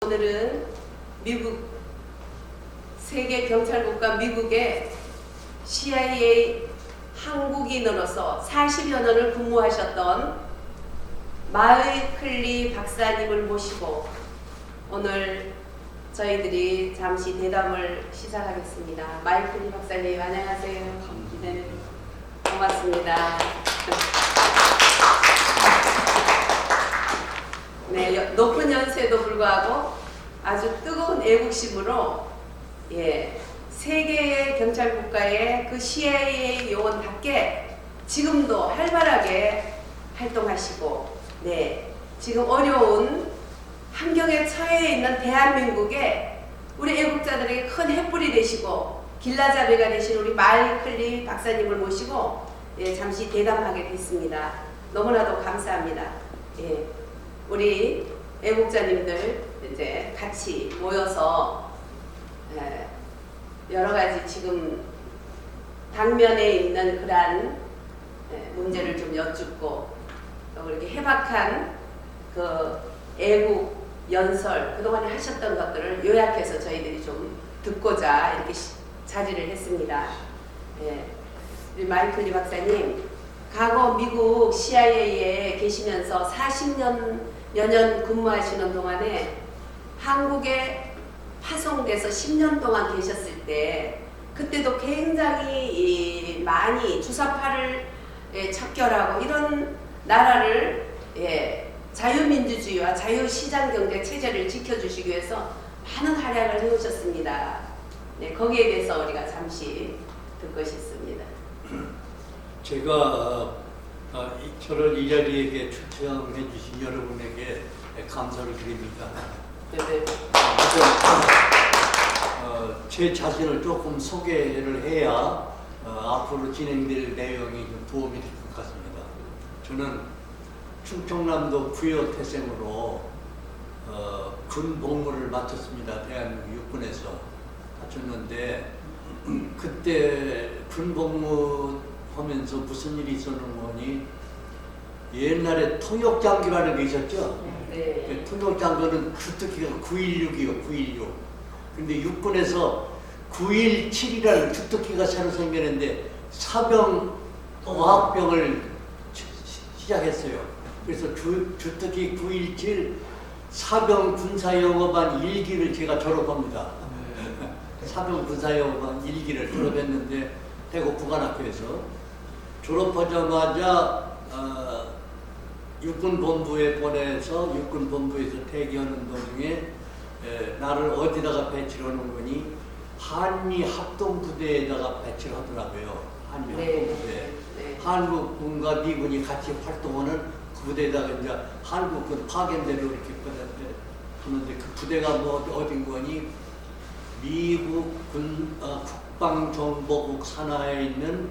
오늘은 미국 세계 경찰국가 미국의 CIA 한국인으로서 40여 년을 근무하셨던 마이클리 박사님을 모시고 오늘 저희들이 잠시 대담을 시작하겠습니다. 마이클리 박사님 안녕하세요. 네, 고맙습니다. 네, 높은 연세에도 불구하고 아주 뜨거운 애국심으로 세계의 경찰 국가의 그 CIA 요원답게 지금도 활발하게 활동하시고 지금 어려운 환경에 처해 있는 대한민국에 우리 애국자들에게 큰 햇불이 되시고 길라잡이가 되신 우리 마이클리 박사님을 모시고 잠시 대담하게 됐습니다. 너무나도 감사합니다. 우리 애국자님들 이제 같이 모여서 여러 가지 지금 당면에 있는 그러한 문제를 좀 여쭙고 또 이렇게 해박한 그 애국 연설 그동안에 하셨던 것들을 요약해서 저희들이 좀 듣고자 이렇게 자리를 했습니다. 우리 마이클리 박사님, 과거 미국 CIA에 계시면서 40여 년 근무하시는 동안에 한국에 파송돼서 10년 동안 계셨을 때 그때도 굉장히 많이 주사파를 척결하고 이런 나라를 자유민주주의와 자유시장경제 체제를 지켜주시기 위해서 많은 활약을 해오셨습니다. 거기에 대해서 우리가 잠시 듣고 싶습니다. 제가 저를 이 자리에 초청해 주신 여러분에게 감사를 드립니다. 제 자신을 조금 소개를 해야 앞으로 진행될 내용이 좀 도움이 될 것 같습니다. 저는 충청남도 부여 태생으로 군 복무를 마쳤습니다. 대한민국 육군에서 마쳤는데 그때 군 복무하면서 무슨 일이 있었는지 옛날에 통역장교라는 게 있었죠. 네. 통역장교는 주특기가 916이요. 916. 근데 육군에서 917이라는 주특기가 새로 생겼는데 사병 어학병을 시작했어요. 그래서 주특기 917 사병 군사영어반 1기를 제가 졸업합니다. 사병 군사영어반 1기를 졸업했는데 대구 부관학교에서 졸업하자마자 육군본부에 보내서 육군본부에서 대기하는 도중에 나를 어디다가 배치를 하는 거니 한미합동부대에다가 배치를 하더라고요. 한미합동부대. 한국군과 미군이 같이 활동하는 그 부대에다가 이제 한국군 파견대로 이렇게 보는데 그 부대가 뭐 어딘 거니 미국 국방정보국 산하에 있는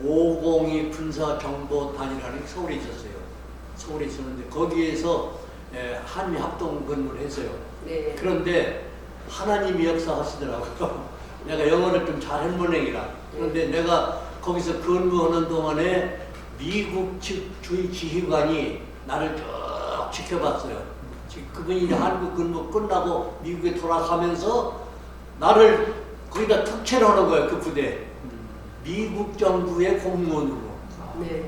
502 군사정보단이라는 게 서울에 있었어요. 서울에 있었는데 거기에서 한미합동 근무를 했어요. 네. 그런데 하나님이 역사하시더라고요. 내가 영어를 좀 잘한 모양이라. 그런데 내가 거기서 근무하는 동안에 미국 측 주의 지휘관이 나를 쭉 지켜봤어요. 그분이 이제 한국 근무 끝나고 미국에 돌아가면서 나를 거기다 특채를 하는 거예요. 그 부대. 미국 정부의 공무원으로.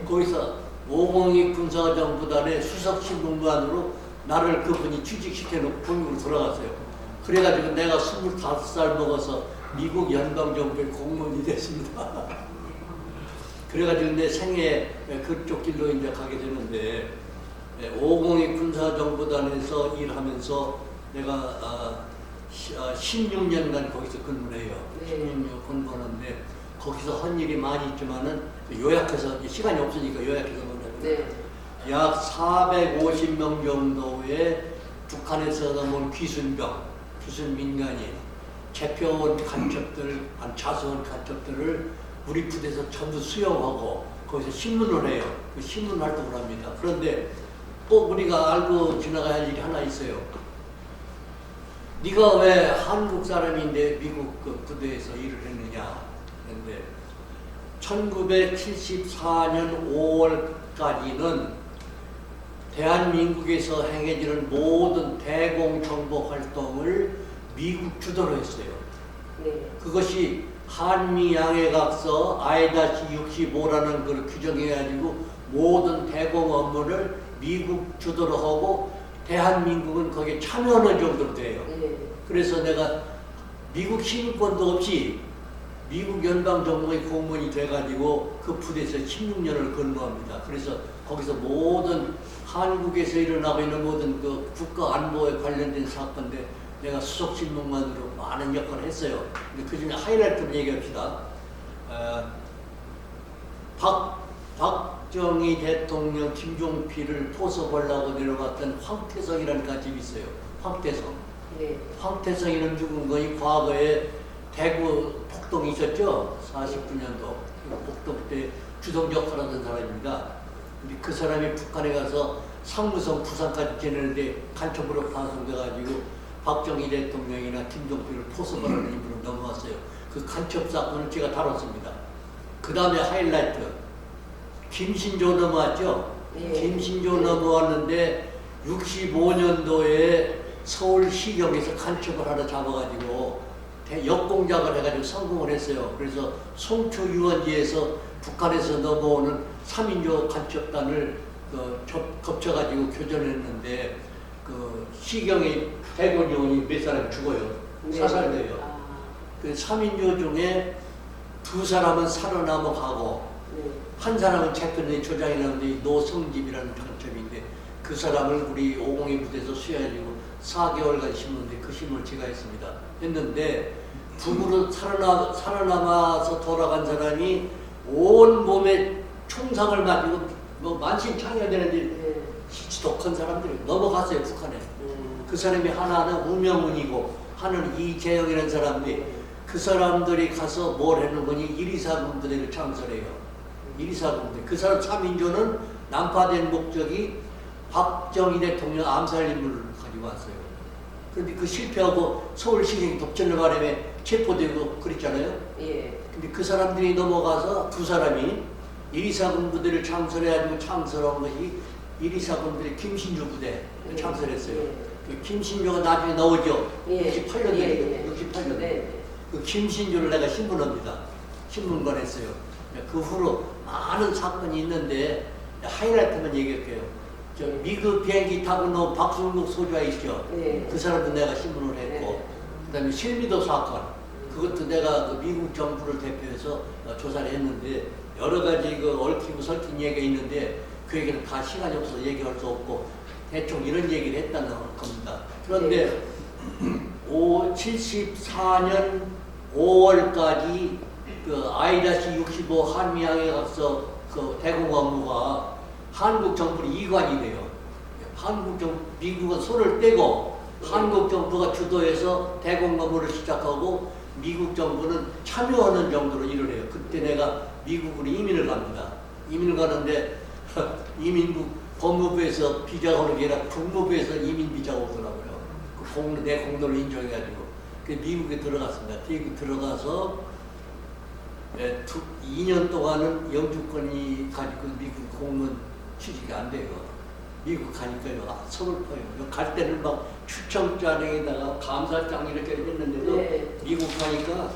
거기서 502 군사정보단의 수석신문관으로 나를 그분이 취직시켜놓고 본국으로 돌아갔어요. 그래가지고 내가 25살 먹어서 미국 연방정부의 공무원이 됐습니다. 그래가지고 내 생애 그쪽 길로 이제 가게 되는데 502 군사정보단에서 일하면서 내가 16년간 거기서 근무를 해요. 16년 근무하는데 거기서 한 일이 많이 있지만은 요약해서 시간이 없으니까 요약해서 말하면 약 450명 정도의 북한에서 넘은 귀순 민간인, 잡혀온 간첩들, 자수한 간첩들을 우리 부대에서 전부 수용하고 거기서 신문을 해요. 그 신문 활동을 합니다. 그런데 꼭 우리가 알고 지나가야 할 일이 하나 있어요. 네가 왜 한국 사람인데 미국 그 부대에서 일을 했느냐? 그런데 1974년 5월까지는 대한민국에서 행해지는 모든 대공정보 활동을 미국 주도로 했어요. 네. 그것이 한미양해각서 I-65라는 걸 규정해가지고 모든 대공 업무를 미국 주도로 하고 대한민국은 거기에 참여하는 정도로 돼요. 네. 그래서 내가 미국 시민권도 없이 미국 연방정부의 공무원이 돼가지고 그 부대에서 16년을 근무합니다. 그래서 거기서 모든 한국에서 일어나고 있는 모든 그 국가 안보에 관련된 사건들 내가 수석신문관으로 많은 역할을 했어요. 근데 그 중에 하이라이트를 얘기합시다. 박정희 대통령 김종필을 포섭하려고 내려갔던 황태성이라는 간첩이 있어요. 황태성. 네. 황태성이는 죽은 거이 과거에 대구 폭동이 있었죠. 49년도 폭동 때 주동 역할하던 사람입니다. 근데 그 사람이 북한에 가서 상무성 부산까지 지내는데 간첩으로 파송돼가지고 박정희 대통령이나 김종필을 포섭하는 인물로 넘어왔어요. 그 간첩 사건을 제가 다뤘습니다. 그 다음에 하이라이트 김신조 넘어왔죠. 네. 김신조 넘어왔는데 65년도에 서울시경에서 간첩을 하나 잡아가지고 역공작을 해가지고 성공을 했어요. 그래서 송초 유원지에서 북한에서 넘어오는 3인조 간첩단을 겹쳐가지고 교전했는데 그 시경의 대군 요원이 몇 사람이 죽어요. 네. 사살돼요. 아, 그 3인조 중에 2사람은 살아남아가고 네. 한 사람은 채권의 조장이 나오는데 노성집이라는 간첩인데 그 사람을 우리 502 부대에서 수여해주고 4개월간 심었는데 그 심을 제가 했는데 북으로 살아남아서 돌아간 사람이 온 몸에 총상을 맞고 뭐 만신창이되는데 네. 지독한 사람들이 넘어갔어요 북한에. 그 사람이 하나는 우명훈이고 하나는 이재영이라는 사람인데 그 사람들이 가서 뭘 했는 거니 124 부대를 창설해요. 124 부대. 그 사람 3인조는 난파된 목적이 박정희 대통령 암살 인물을 가지고 왔어요. 그런데 그 실패하고 서울시경이 독점을 바람에 체포되고 그랬잖아요. 예. 근데 그 사람들이 넘어가서 2사람이 124군 부대를 창설해가지고 창설한 것이 124군들의 김신조 부대 예. 창설했어요. 예. 그 김신조가 나중에 나오죠. 예. 68년도에. 예. 68년. 네. 그 김신조를 내가 신문합니다. 신문관 했어요. 그 후로 많은 사건이 있는데 하이라이트만 얘기할게요. 저 미국 비행기 타고 놓은 박순국 소주가 있죠. 네. 그 사람도 내가 신문을 했고, 네. 그다음에 실미도 사건, 그것도 내가 그 미국 정부를 대표해서 조사를 했는데 여러 가지 그 얽히고 설킨 얘기가 있는데 그 얘기는 다 시간이 없어서 얘기할 수 없고 대충 이런 얘기를 했다는 겁니다. 그런데 74년 5월까지 그 I-65 한미양해각서 그 대공 업무가 한국 정부는 이관이 돼요. 미국은 손을 떼고 한국 정부가 주도해서 대공 업무를 시작하고 미국 정부는 참여하는 정도로 일을 해요. 그때 내가 미국으로 이민을 갑니다. 이민을 가는데 이민국 법무부에서 비자가 오는 게 아니라 국무부에서 이민 비자가 오더라고요. 내 공로를 인정해가지고 그 미국에 들어갔습니다. 미국 들어가서 2년 동안은 영주권이 가지고 미국 공무원 취직이 안 돼요. 미국 가니까요. 서글퍼요. 갈 때는 막 추첨장에다가 감사장 이렇게 했는데도 네. 미국 가니까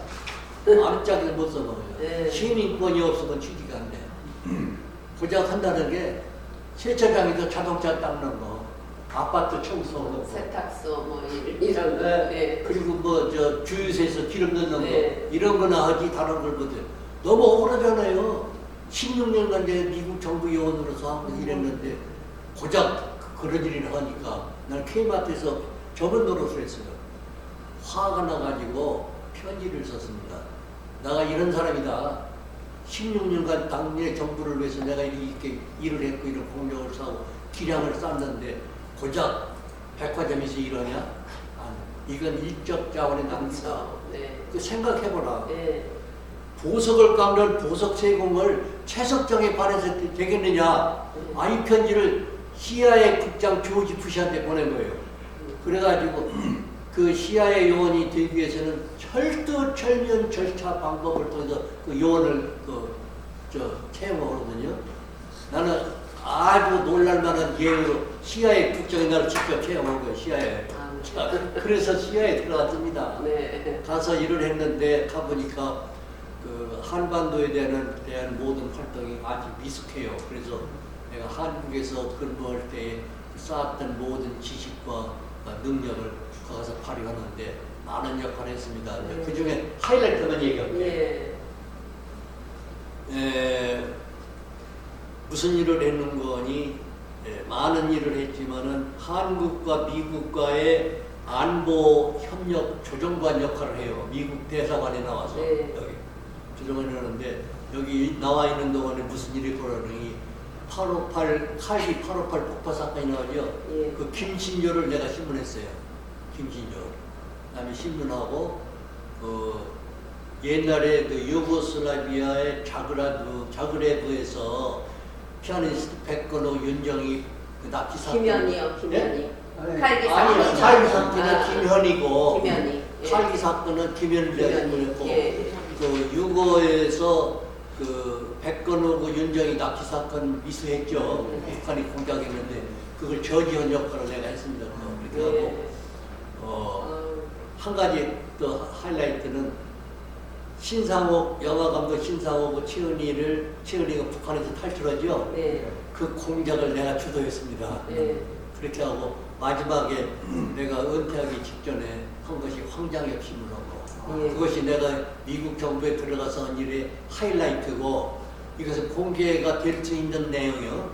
암짝을 못 써먹어요. 네. 시민권이 없으면 취직이 안 돼요. 고작 한다는 게 세차장에서 자동차 닦는 거, 아파트 청소하는 거, 세탁소 뭐 이런 거. 네. 네. 그리고 뭐 저 주유소에서 기름 넣는 네. 거 이런 거나 하지 다른 걸 못해. 너무 억울하잖아요. 16년간 내가 미국 정부 요원으로서 하고 일했는데 고작 그런 일을 하니까 난 K마트에서 저번 노릇을 했어요. 화가 나가지고 편지를 썼습니다. 내가 이런 사람이다. 16년간 당내 정부를 위해서 내가 이렇게 일을 했고 이런 공력을 사고 기량을 쌓는데 고작 백화점에서 일하냐? 아니, 이건 일적 자원의 낭비다. 네. 그 생각해보라. 네. 보석을 깎는 보석 세공을 최석정에 반해서 되겠느냐? 이 편지를 CIA 국장 조지 부시한테 보낸 거예요. 그래가지고 그 CIA 요원이 되기 위해서는 철두철미한 절차 방법을 통해서 그 요원을 채용하거든요. 나는 아주 놀랄만한 예우로 CIA 국장이 나를 직접 채용한 거예요. CIA. 아, 그래서 CIA에 들어갔습니다. 네. 가서 일을 했는데 가보니까 그 한반도에 대한 모든 활동이 아주 미숙해요. 그래서 내가 한국에서 근무할 때 쌓았던 모든 지식과 능력을 거기서 발휘하는데 많은 역할을 했습니다. 그 중에 하이라이트만 얘기할게요. 예. 무슨 일을 했는 거니? 많은 일을 했지만은 한국과 미국과의 안보 협력 조정관 역할을 해요. 미국 대사관에 나와서 네. 여기 조정관을 하는데 여기 나와 있는 동안에 무슨 일이 벌어지니 858 칼기 858 폭파 사건이 나오죠. 예. 그 김신조를 내가 신문했어요. 김신조. 그다음에 신문하고 옛날에 그 유고슬라비아의 자그레브에서 피아니스트 백건호 윤정이 그 납치 사건. 김현이요, 김현이. 네? 칼기 아니, 사건. 칼기 사건은 김현이고 김현이. 예. 칼기 사건은 김현을 내가 신문했고 예. 그 유고에서 그 백건호 그 윤정이 납치 사건 미수했죠. 북한이 공작했는데 그걸 저지한 역할을 내가 했습니다. 그렇게 하고 한 가지 또 하이라이트는 신상옥 영화감독 신상옥 최은희가 북한에서 탈출하죠. 네. 그 공작을 내가 주도했습니다. 네. 그렇게 하고 마지막에 내가 은퇴하기 직전에 한 것이 황장엽 신문하고 예. 그것이 내가 미국 정부에 들어가서 한 일의 하이라이트고 이것은 공개가 될 수 있는 내용이요.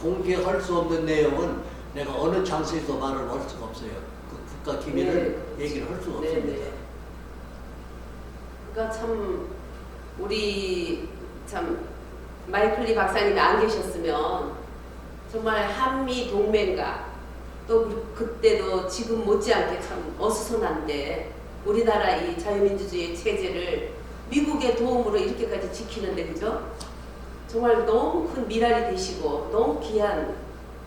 공개할 수 없는 내용은 내가 어느 장소에서 말을 할 수가 없어요. 그 국가 기밀을 얘기를 할 수가 없습니다. 네. 그러니까 참 우리 참 마이클리 박사님이 안 계셨으면 정말 한미 동맹과 또 그때도 지금 못지않게 참 어수선한데 우리나라 이 자유민주주의 체제를 미국의 도움으로 이렇게까지 지키는데 그죠? 정말 너무 큰 미랄이 되시고 너무 귀한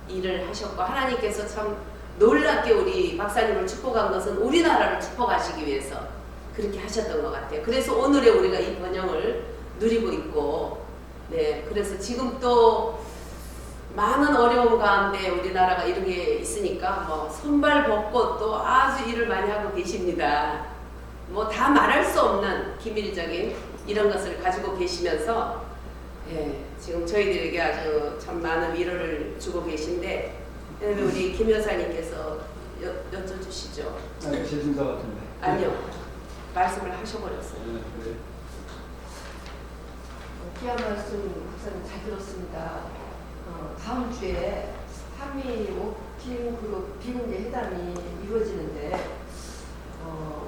일을 하셨고 하나님께서 참 놀랍게 우리 박사님을 축복한 것은 우리나라를 축복하시기 위해서 그렇게 하셨던 것 같아요. 그래서 오늘의 우리가 이 번영을 누리고 있고 네, 그래서 지금 또 많은 어려움 가운데 우리나라가 이런 게 있으니까 뭐 선발 벗고 또 아주 일을 많이 하고 계십니다. 뭐 다 말할 수 없는 기밀적인 이런 것을 가지고 계시면서 예, 지금 저희들에게 아주 참 많은 위로를 주고 계신데 우리 김 여사님께서 여쭤주시죠. 아니, 제 순서 같은데. 아니요. 말씀을 하셔버렸어요. 네. 귀한 말씀 박사님 잘 들었습니다. 다음 주에 한미 워킹 그룹 비공개 회담이 이루어지는데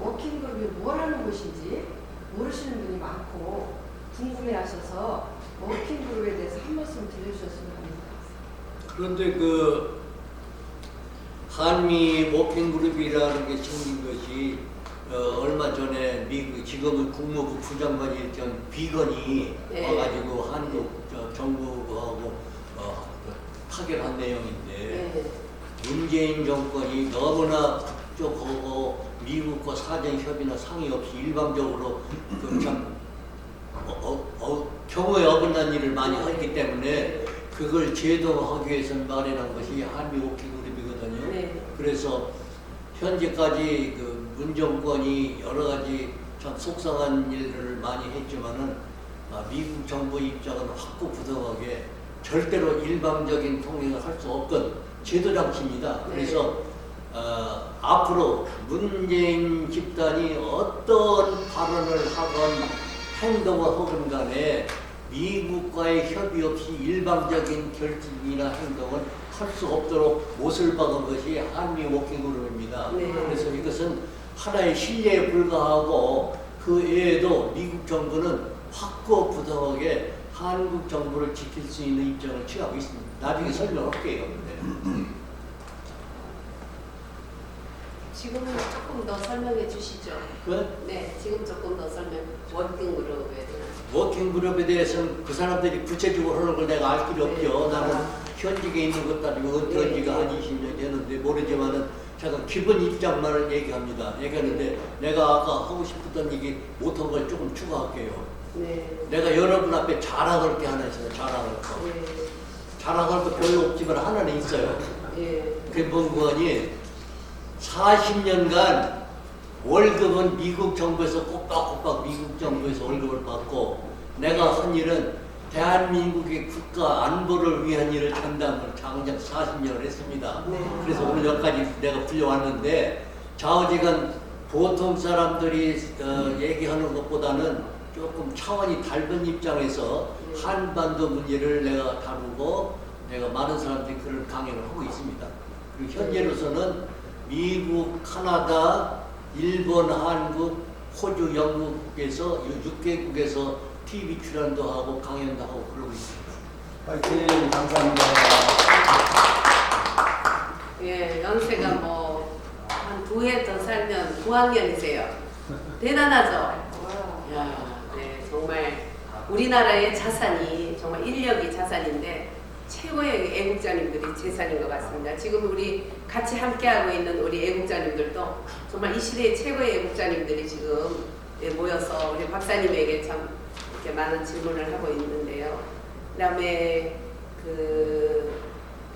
워킹 그룹이 뭘 하는 곳인지 모르시는 분이 많고 궁금해하셔서 워킹 그룹에 대해서 한 말씀 들려주셨으면 합니다. 그런데 그 한미 워킹 그룹이라는 게 생긴 것이 얼마 전에 미국 지금은 국무부 부장관이 전 비건이 네. 와가지고 한국 정부하고 타결한 내용인데 네. 문재인 정권이 너무나 북적하고 미국과 사전 협의나 상의 없이 일방적으로 그참 경우에 어긋난 일을 많이 했기 때문에 그걸 제도화하기 위해서 마련한 것이 한미 워킹 그룹이거든요. 네. 그래서 현재까지 그 문 정권이 여러 가지 참 속상한 일들을 많이 했지만은 미국 정부 입장은 확고부동하게 절대로 일방적인 통행을 할 수 없던 제도 장치입니다. 네. 그래서 앞으로 문재인 집단이 어떤 발언을 하건 행동을 하건 간에 미국과의 협의 없이 일방적인 결정이나 행동을 할 수 없도록 못을 박은 것이 한미 워킹 그룹입니다. 네. 그래서 이것은 하나의 신뢰에 불과하고 그 외에도 미국 정부는 확고부동하게 한국 정부를 지킬 수 있는 입장을 취하고 있습니다. 나중에 설명할게요. 네. 지금은 조금 더 설명해 주시죠. 네, 지금 조금 더 설명. 워킹 그룹에 대한. 워킹 그룹에 대해서는 그 사람들이 구체적으로 하는 걸 내가 알 길이 없죠. 나는 현직에 있는 것 가지고 은퇴한 지가 한 20년 되는데 모르지만은 제가 기본 입장만을 얘기하는데 내가 아까 하고 싶었던 얘기 못한 걸 조금 추가할게요. 네. 내가 여러분 앞에 자랑할 게 하나 있어요. 자랑할 거. 네. 자랑할 거 별로 없지만 하나는 있어요. 예. 그게 뭔거니 40년간 월급은 미국 정부에서 꼬박꼬박 미국 정부에서 월급을 받고 내가 한 일은 대한민국의 국가 안보를 위한 일을 장담을 장작 40년을 했습니다. 네. 그래서 오늘 여기까지 내가 불려왔는데 좌우지간 보통 사람들이 얘기하는 것보다는 조금 차원이 다른 입장에서 한반도 문제를 내가 다루고 내가 많은 사람들이 그런 강연을 하고 있습니다. 그리고 현재로서는 미국, 카나다, 일본, 한국, 호주, 영국에서 6개국에서 TV 출연도 하고 강연도 하고 그러고 있습니다. 파이팅! 감사합니다. 예, 연세가 뭐 한 2해 더 살면 9학년이세요. 대단하죠? 야, 네, 정말 우리나라의 자산이 정말 인력이 자산인데 최고의 애국자님들이 재산인 것 같습니다. 지금 우리 같이 함께하고 있는 우리 애국자님들도 정말 이 시대의 최고의 애국자님들이 지금 모여서 우리 박사님에게 참 이렇게 많은 질문을 하고 있는데요. 그다음에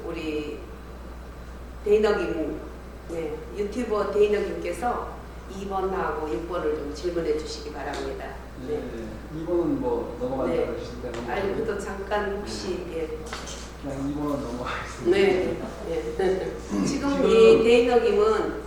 우리 데이너김 유튜버 데이너김께서 2번하고 6번을 좀 질문해 주시기 바랍니다. 네. 이번은 뭐 넘어간다 네. 그러실 때는 아니 또 잠깐 혹시 그냥 이번은 넘어가겠습니다. 네. 지금 이 데이너김은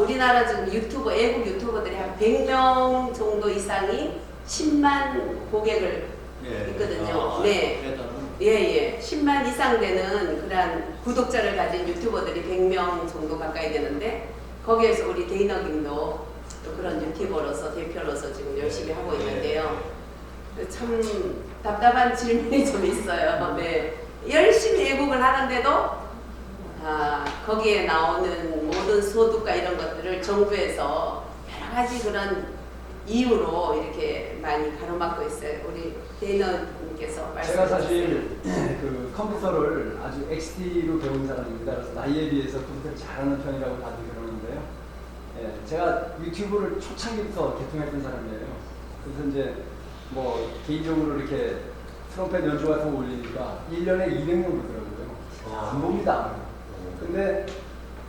우리나라 지금 유튜버 애국 유튜버들이 한 100명 정도 이상이 10만 고객을 있거든요. 네. 대단한. 예. 10만 이상 되는 그런 구독자를 가진 유튜버들이 100명 정도 가까이 되는데 거기에서 우리 데이너김도 또 그런 유튜버로서 대표로서 지금 열심히 하고 있는데요. 참 답답한 질문이 좀 있어요. 네. 열심히 애국을 하는데도 거기에 나오는 모든 소득과 이런 것들을 정부에서 여러 가지 그런 이유로 이렇게 많이 가로막고 있어요. 우리 데이너님께서 말씀해 제가 주세요. 사실 그 컴퓨터를 아주 XT로 배운 사람입니다. 그래서 나이에 비해서 컴퓨터를 잘하는 편이라고 다들 그러는데요. 예, 제가 유튜브를 초창기부터 개통했던 사람이에요. 그래서 이제 뭐 개인적으로 이렇게 트럼펫 연주 같은 거 올리니까 1년에 200명 보더라고요. 안 봅니다. 근데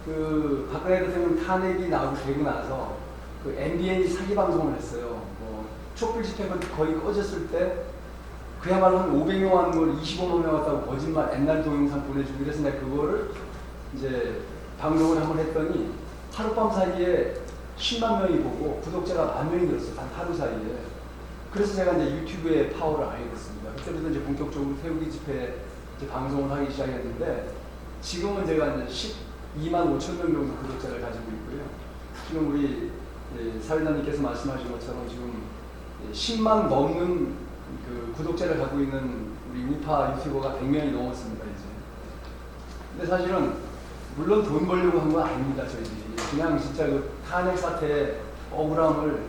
그 박근혜 대통령 탄핵이 나오고 되고 나서 그 MBN이 사기 방송을 했어요. 뭐 촛불 집회가 거의 꺼졌을 때 그야말로 한 500명 하는 걸 25만 명 왔다고 거짓말 옛날 동영상 보내주고 그래서 내가 그거를 이제 방송을 한번 했더니 하룻밤 사이에 10만 명이 보고 구독자가 10,000명이 늘었어요. 단 하루 사이에. 그래서 제가 이제 유튜브의 파워를 알게 됐습니다. 그때부터 이제 본격적으로 태우기 집회 이제 방송을 하기 시작했는데 지금은 제가 이제 12만 5천 명 정도 구독자를 가지고 있고요. 지금 우리 사회자님께서 말씀하신 것처럼 지금 10만 넘는 그 구독자를 갖고 있는 우리 우파 유튜버가 100명이 넘었습니다 이제. 근데 사실은 물론 돈 벌려고 한 건 아닙니다 저희들이. 그냥 진짜 그 탄핵 사태 억울함을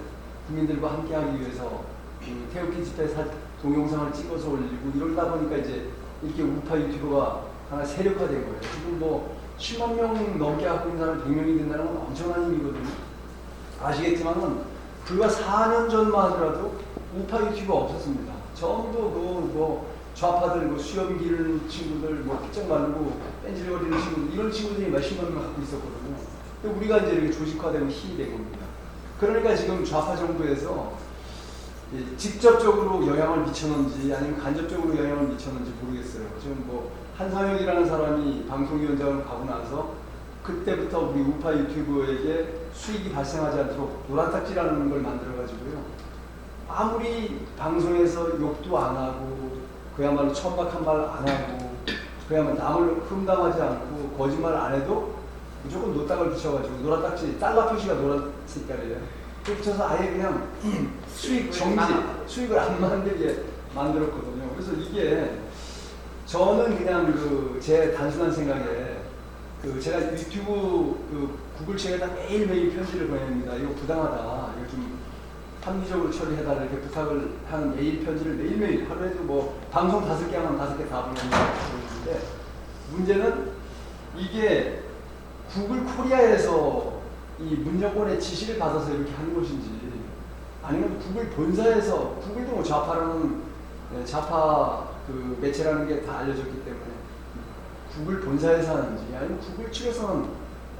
국민들과 함께하기 위해서 그 태극기 집회 동영상을 찍어서 올리고 이러다 보니까 이제 이렇게 우파 유튜버가 하나 세력화된 거예요. 지금 뭐 10만 명 넘게 갖고 있는 사람 100명이 된다는 건 엄청난 힘이거든요. 아시겠지만은 불과 4년 전만 하더라도 우파 유튜버 없었습니다. 전부 뭐 좌파들, 뭐 수염 기르는 친구들, 뭐 삐쩍 마르고 뺀질거리는 친구들 이런 친구들이 몇십만 명 갖고 있었거든요. 근데 우리가 이제 이렇게 조직화되고 힘이 된 겁니다. 그러니까 지금 좌파 정부에서 직접적으로 영향을 미쳤는지 아니면 간접적으로 영향을 미쳤는지 모르겠어요. 지금 뭐 한상혁이라는 사람이 방송위원장을 가고 나서 그때부터 우리 우파 유튜버에게 수익이 발생하지 않도록 노란딱지라는 걸 만들어가지고요. 아무리 방송에서 욕도 안 하고 그야말로 천박한 말 안 하고 그야말로 남을 흠담하지 않고 거짓말 안 해도 무조건 노딱을 붙여가지고 노란딱지 달러 표시가 노란 색깔이에요. 그 붙여서 아예 그냥 수익 정지, 수익을 안 만들게 만들었거든요. 그래서 이게 저는 그냥 그 제 단순한 생각에 그 제가 유튜브 그 구글 책에다 매일매일 편지를 보냅니다. 이거 부당하다. 이거 좀 합리적으로 처리해달라 이렇게 부탁을 하는 메일 편지를 매일매일 하루에도 뭐 방송 5개 하면 5개 다 보내는데 문제는 이게 구글 코리아에서 이 문정권의 지시를 받아서 이렇게 하는 것인지 아니면 구글 본사에서 구글도 뭐 좌파라는 좌파 그 매체라는 게 다 알려졌기 때문에 구글 본사에서 하는지 아니면 구글 측에서는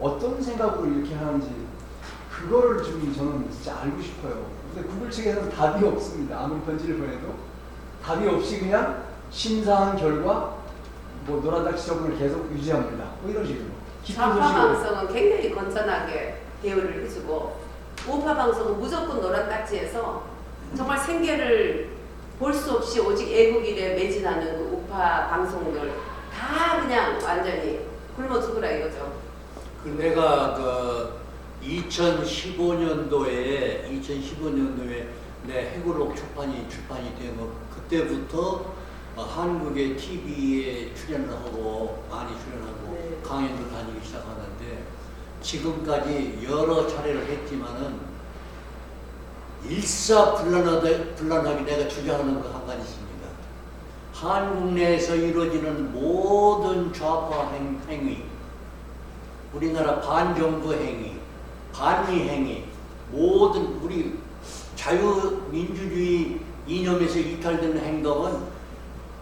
어떤 생각으로 이렇게 하는지 그거를 좀 저는 진짜 알고 싶어요. 근데 구글 측에서는 답이 없습니다. 아무리 편지를 보내도 답이 없이 그냥 심사한 결과 뭐 노란딱 지적을 계속 유지합니다. 뭐 이런 식으로. 깊은 좌파 소식을. 방송은 굉장히 건전하게 대우를 해주고 우파 방송은 무조건 노란 딱지에서 정말 생계를 볼 수 없이 오직 애국일에 매진하는 그 우파 방송들 다 그냥 완전히 굶어 죽으라 이거죠. 그 내가 그 2015년도에 내 해골록 출판이 되고 그때부터 한국의 TV에 출연을 하고 많이 출연하고 네. 강연도 다니기 시작하는데 지금까지 여러 차례를 했지만은 일사불란하게 내가 주장하는 거 한 가지 있습니다. 한국 내에서 이루어지는 모든 좌파 행위, 우리나라 반정부 행위, 반미 행위, 모든 우리 자유민주주의 이념에서 이탈되는 행동은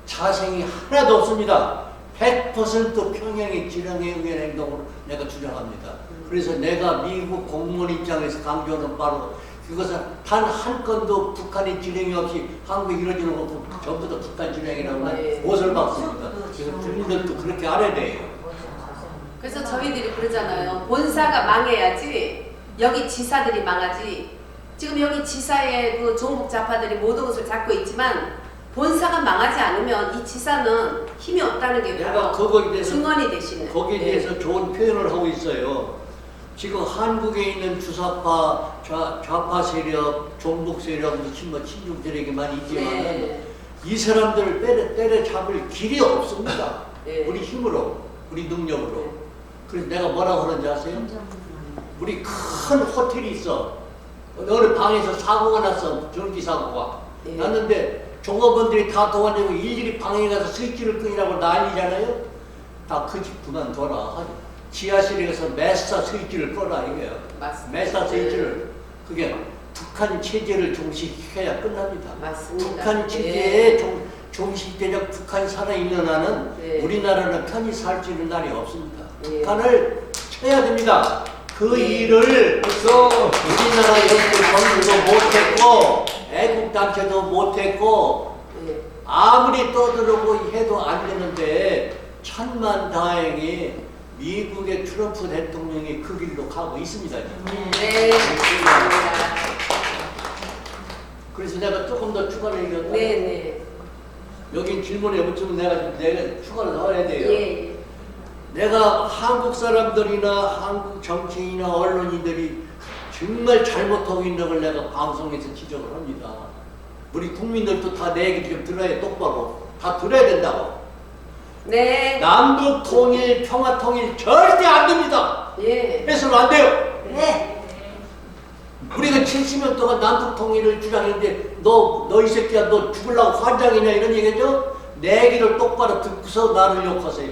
자생이 하나도 없습니다. 100% 평양의 지령에 의한 행동으로 내가 주장합니다. 그래서 내가 미국 공무원 입장에서 강조하는 바로 그것은 단 한 건도 북한의 지령이 없이 한국에 이루어지는 것 전부 다 북한 지령이라고 네. 못을 받습니다. 그래서 국민들도 그렇게 알아야 돼요. 그래서 저희들이 그러잖아요. 본사가 망해야지 여기 지사들이 망하지. 지금 여기 지사의 그 종북 좌파들이 모든 것을 잡고 있지만 본사가 망하지 않으면 이 지사는 힘이 없다는 게 내가 바로 거기에 대해서 증언이 되시는. 거기에 대해서 좋은 표현을 하고 있어요. 지금 한국에 있는 주사파, 좌파 세력, 종북 세력, 친중 세력이 많이 있지만은 네. 이 사람들을 때려잡을 길이 없습니다. 네. 우리 힘으로, 우리 능력으로. 그래서 내가 뭐라고 하는지 아세요? 우리 큰 호텔이 있어. 어느 방에서 사고가 났어. 전기 사고가. 네. 났는데 종업원들이 다 도와주고 일일이 방에 가서 스위치를 끄이라고 난리잖아요. 다 그 집 그만둬라. 지하실에 가서 메사 스위치를 꺼라 이거예요. 맞습니다. 메사 스위치를. 그게 북한 체제를 종식해야 끝납니다. 맞습니다. 북한 체제에 종식되려 북한이 살아있는 한은 네. 우리나라는 편히 살 수 있는 날이 없습니다. 네. 북한을 쳐야 됩니다. 그 네. 일을 벌써 우리나라 연구 정부도 못했고 애국단체도 못했고 네. 아무리 떠들고 해도 안 되는데 천만다행히 미국의 트럼프 대통령이 그 길로 가고 있습니다. 지금. 네. 감사합니다. 그래서 내가 조금 더 추가를 얘기할까? 네, 네. 여기 질문에 붙이면 내가 추가를 넣어야 돼요. 예, 예. 내가 한국 사람들이나 한국 정치인이나 언론인들이 정말 잘못하고 있는 걸 내가 방송에서 지적을 합니다. 우리 국민들도 다 내 얘기 좀 들어야 똑바로 다 들어야 된다고. 네. 남북 통일, 평화 통일 절대 안 됩니다. 예. 해서는 안 돼요. 네. 우리가 70년 동안 남북 통일을 주장했는데 너 이 새끼야 너 죽으려고 환장이냐 이런 얘기죠? 내 얘기를 똑바로 듣고서 나를 욕하세요.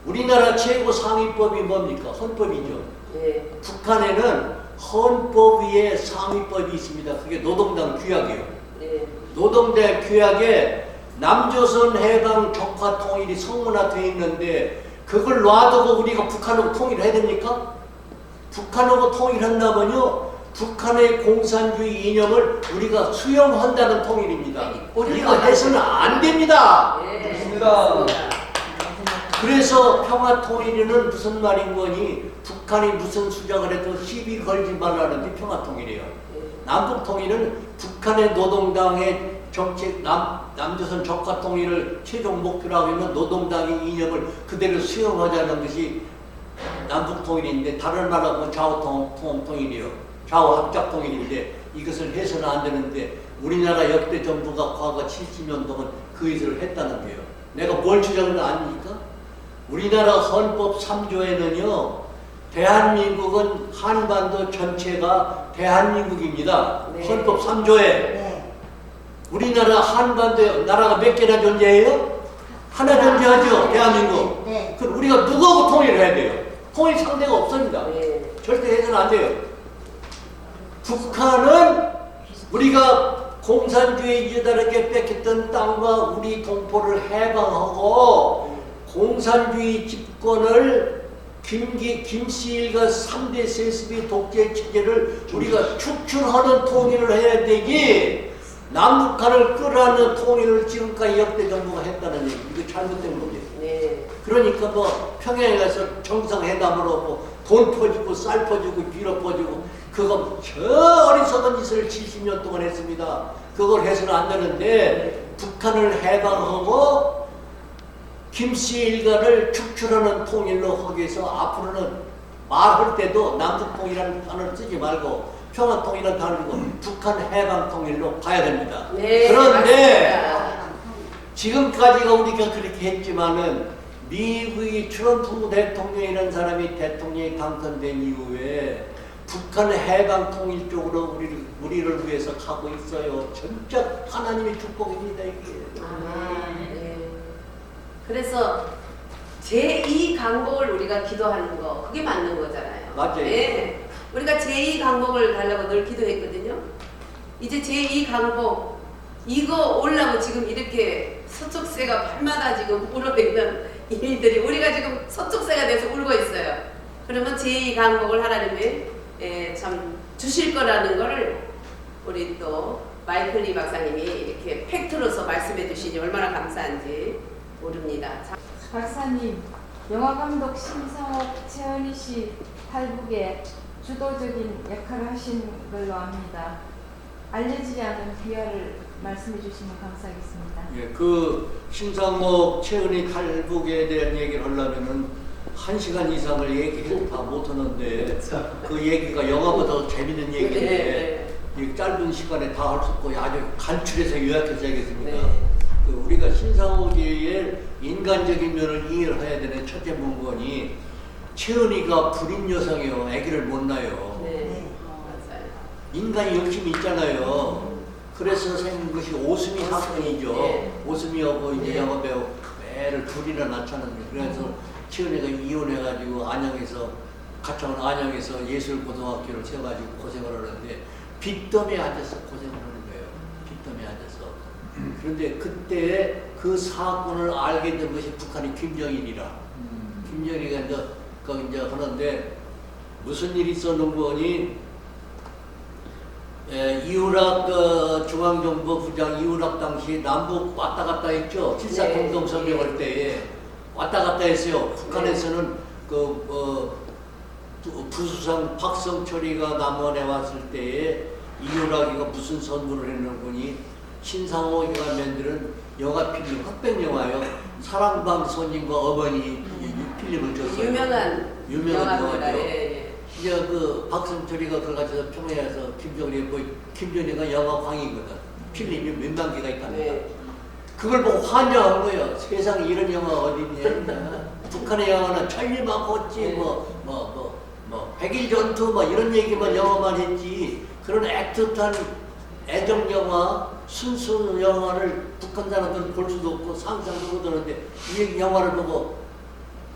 우리나라 최고 상위법이 뭡니까? 헌법이죠. 예. 북한에는 헌법 위에 상위법이 있습니다. 그게 노동당 규약이에요. 예. 노동당 규약에 남조선 해방 적화 통일이 성문화되어 있는데 그걸 놔두고 우리가 북한하고 통일해야 됩니까? 북한하고 통일한다면요 북한의 공산주의 이념을 우리가 수용한다는 통일입니다. 이거 해서는 안 됩니다. 예. 좋습니다. 그래서 평화통일은 무슨 말인 거니 북한이 무슨 수작을 해도 시비 걸지 말라는 게 평화통일이에요. 남북통일은 북한의 노동당의 정책 남조선 적화통일을 최종 목표로 하고 있는 노동당의 이념을 그대로 수용하자는 것이 남북통일인데 다른 나라하고 좌우통일이요. 좌우합작통일인데 이것을 해서는 안 되는데 우리나라 역대 정부가 과거 70년 동안 그 일을 했다는 거예요. 내가 뭘 주장을 아닙니까? 우리나라 헌법 3조에는요 대한민국은 한반도 전체가 대한민국입니다. 네. 헌법 3조에 우리나라 한반도에 나라가 몇 개나 존재해요? 하나 존재하죠. 대한민국. 네. 그럼 우리가 누구하고 통일을 해야 돼요? 통일 상대가 없습니다. 예. 절대 해서는 안 돼요. 북한은 우리가 공산주의자들에게 뺏겼던 땅과 우리 동포를 해방하고 공산주의 집권을 김씨일가 3대 세습의 독재 체제를 우리가 축출하는 통일을 해야 되지 남북한을 끌어안는 통일을 지금까지 역대 정부가 했다는 얘기. 이거 잘못된 겁니다. 네. 그러니까 뭐 평양에 가서 정상회담을 하고 돈 퍼주고 쌀 퍼주고 비료 퍼주고 그거 저 어리석은 짓을 70년 동안 했습니다. 그걸 해서는 안 되는데 북한을 해방하고 김씨 일가를 축출하는 통일로 하기 위해서 앞으로는 말할 때도 남북통일이라는 단어를 쓰지 말고 평화통일이라는 단어를 쓰고 북한 해방통일로 가야 됩니다. 네, 그런데 맞습니다. 지금까지가 우리가 그렇게 했지만은 미국의 트럼프 대통령이라는 사람이 대통령이 당선된 이후에 북한 해방 통일 쪽으로 우리를 위해서 가고 있어요. 진짜 하나님의 축복입니다 이게. 아, 네. 그래서 제2강복을 우리가 기도하는 거 그게 맞는 거잖아요. 맞아요. 네. 우리가 제2강복을 달라고 늘 기도했거든요. 이제 제2강복 이거 오려고 지금 이렇게 서쪽새가 발마다 지금 울어있는 이들이 우리가 지금 서쪽새가 돼서 울고 있어요. 그러면 제2강복을 하나님이 참 주실 거라는 거를 우리 또 마이클 리 박사님이 이렇게 팩트로서 말씀해 주시니 얼마나 감사한지 모릅니다. 박사님, 영화감독 심성옥, 최은희 씨 탈북에 주도적인 역할을 하신 걸로 압니다. 알려지지 않은 비화를 말씀해 주시면 감사하겠습니다. 예, 그 심상옥 최은희 탈북에 대한 얘기를 하려면은 1시간 이상을 얘기를 다 못하는데 그 얘기가 영화보다 더 재밌는 얘기인데 이 짧은 시간에 다 할 수 없고 아주 간추려서 요약해서 하겠습니다. 네. 그 우리가 신상옥의 인간적인 면을 이해해야 되는 첫째 문건이 최은희가 불임 여성이요. 아기를 못 낳아요. 네, 맞아요. 인간이 열심히 있잖아요. 그래서 생긴 것이 오수미 사건이죠. 네. 오수미하고 이제 네. 영화배우 애를 둘이나 낳잖아요. 그래서 최은희가 이혼해가지고 안양에서 가창원 안양에서 예술고등학교를 세워가지고 고생을 하는데 빚더미에 앉아서 고생을 하는 거예요. 빚더미에 앉아서. 그런데 그때 그 사건을 알게 된 것이 북한의 김정일이라. 김정일이가 이제 하는데 무슨 일이 있었는 거니? 이우락 중앙정부 부장 이우락 당시 남북 왔다 갔다 했죠. 7.4 공동성명할 때에 왔다 갔다 했어요. 북한에서는 부수상 박성철이가 남원에 왔을 때에 이우락이가 무슨 선물을 했는 거니? 신상옥이가 만드는 영화 필름, 흑백 영화요. 사랑방손님과 어머니 이 필름을 줬어요. 유명한 영화죠. 영화입니다. 예. 이제 그 박성철이가 그걸 가져서 평양에서 김정일이가 영화광이거든. 필름이 몇만 개가 있답니다. 네. 그걸 보고 환장한 거예요. 세상에 이런 영화가 어디 있냐. 북한의 영화는 천리막 호찌 백일 전투 이런 얘기만 영화만 했지. 그런 애틋한 애정 영화, 순수 영화를 북한 사람들은 볼 수도 없고 상상도 못하는데 이 영화를 보고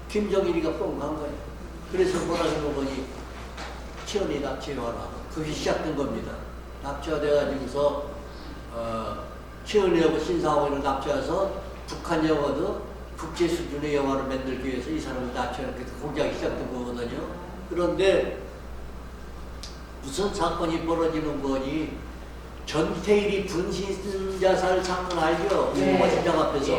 김정일이가 뻥한 거예요. 그래서 뭐라는 거니 최은희 납치해와라. 그게 시작된 겁니다. 납치가 돼가지고서 최은희하고 신상옥을 납치해서 북한 영화도 국제 수준의 영화를 만들기 위해서 이 사람을 납치하는 게 공작이 시작된 거거든요. 그런데 무슨 사건이 벌어지는 거니? 전태일이 분신자살 사건 알죠? 공화시장 앞에서.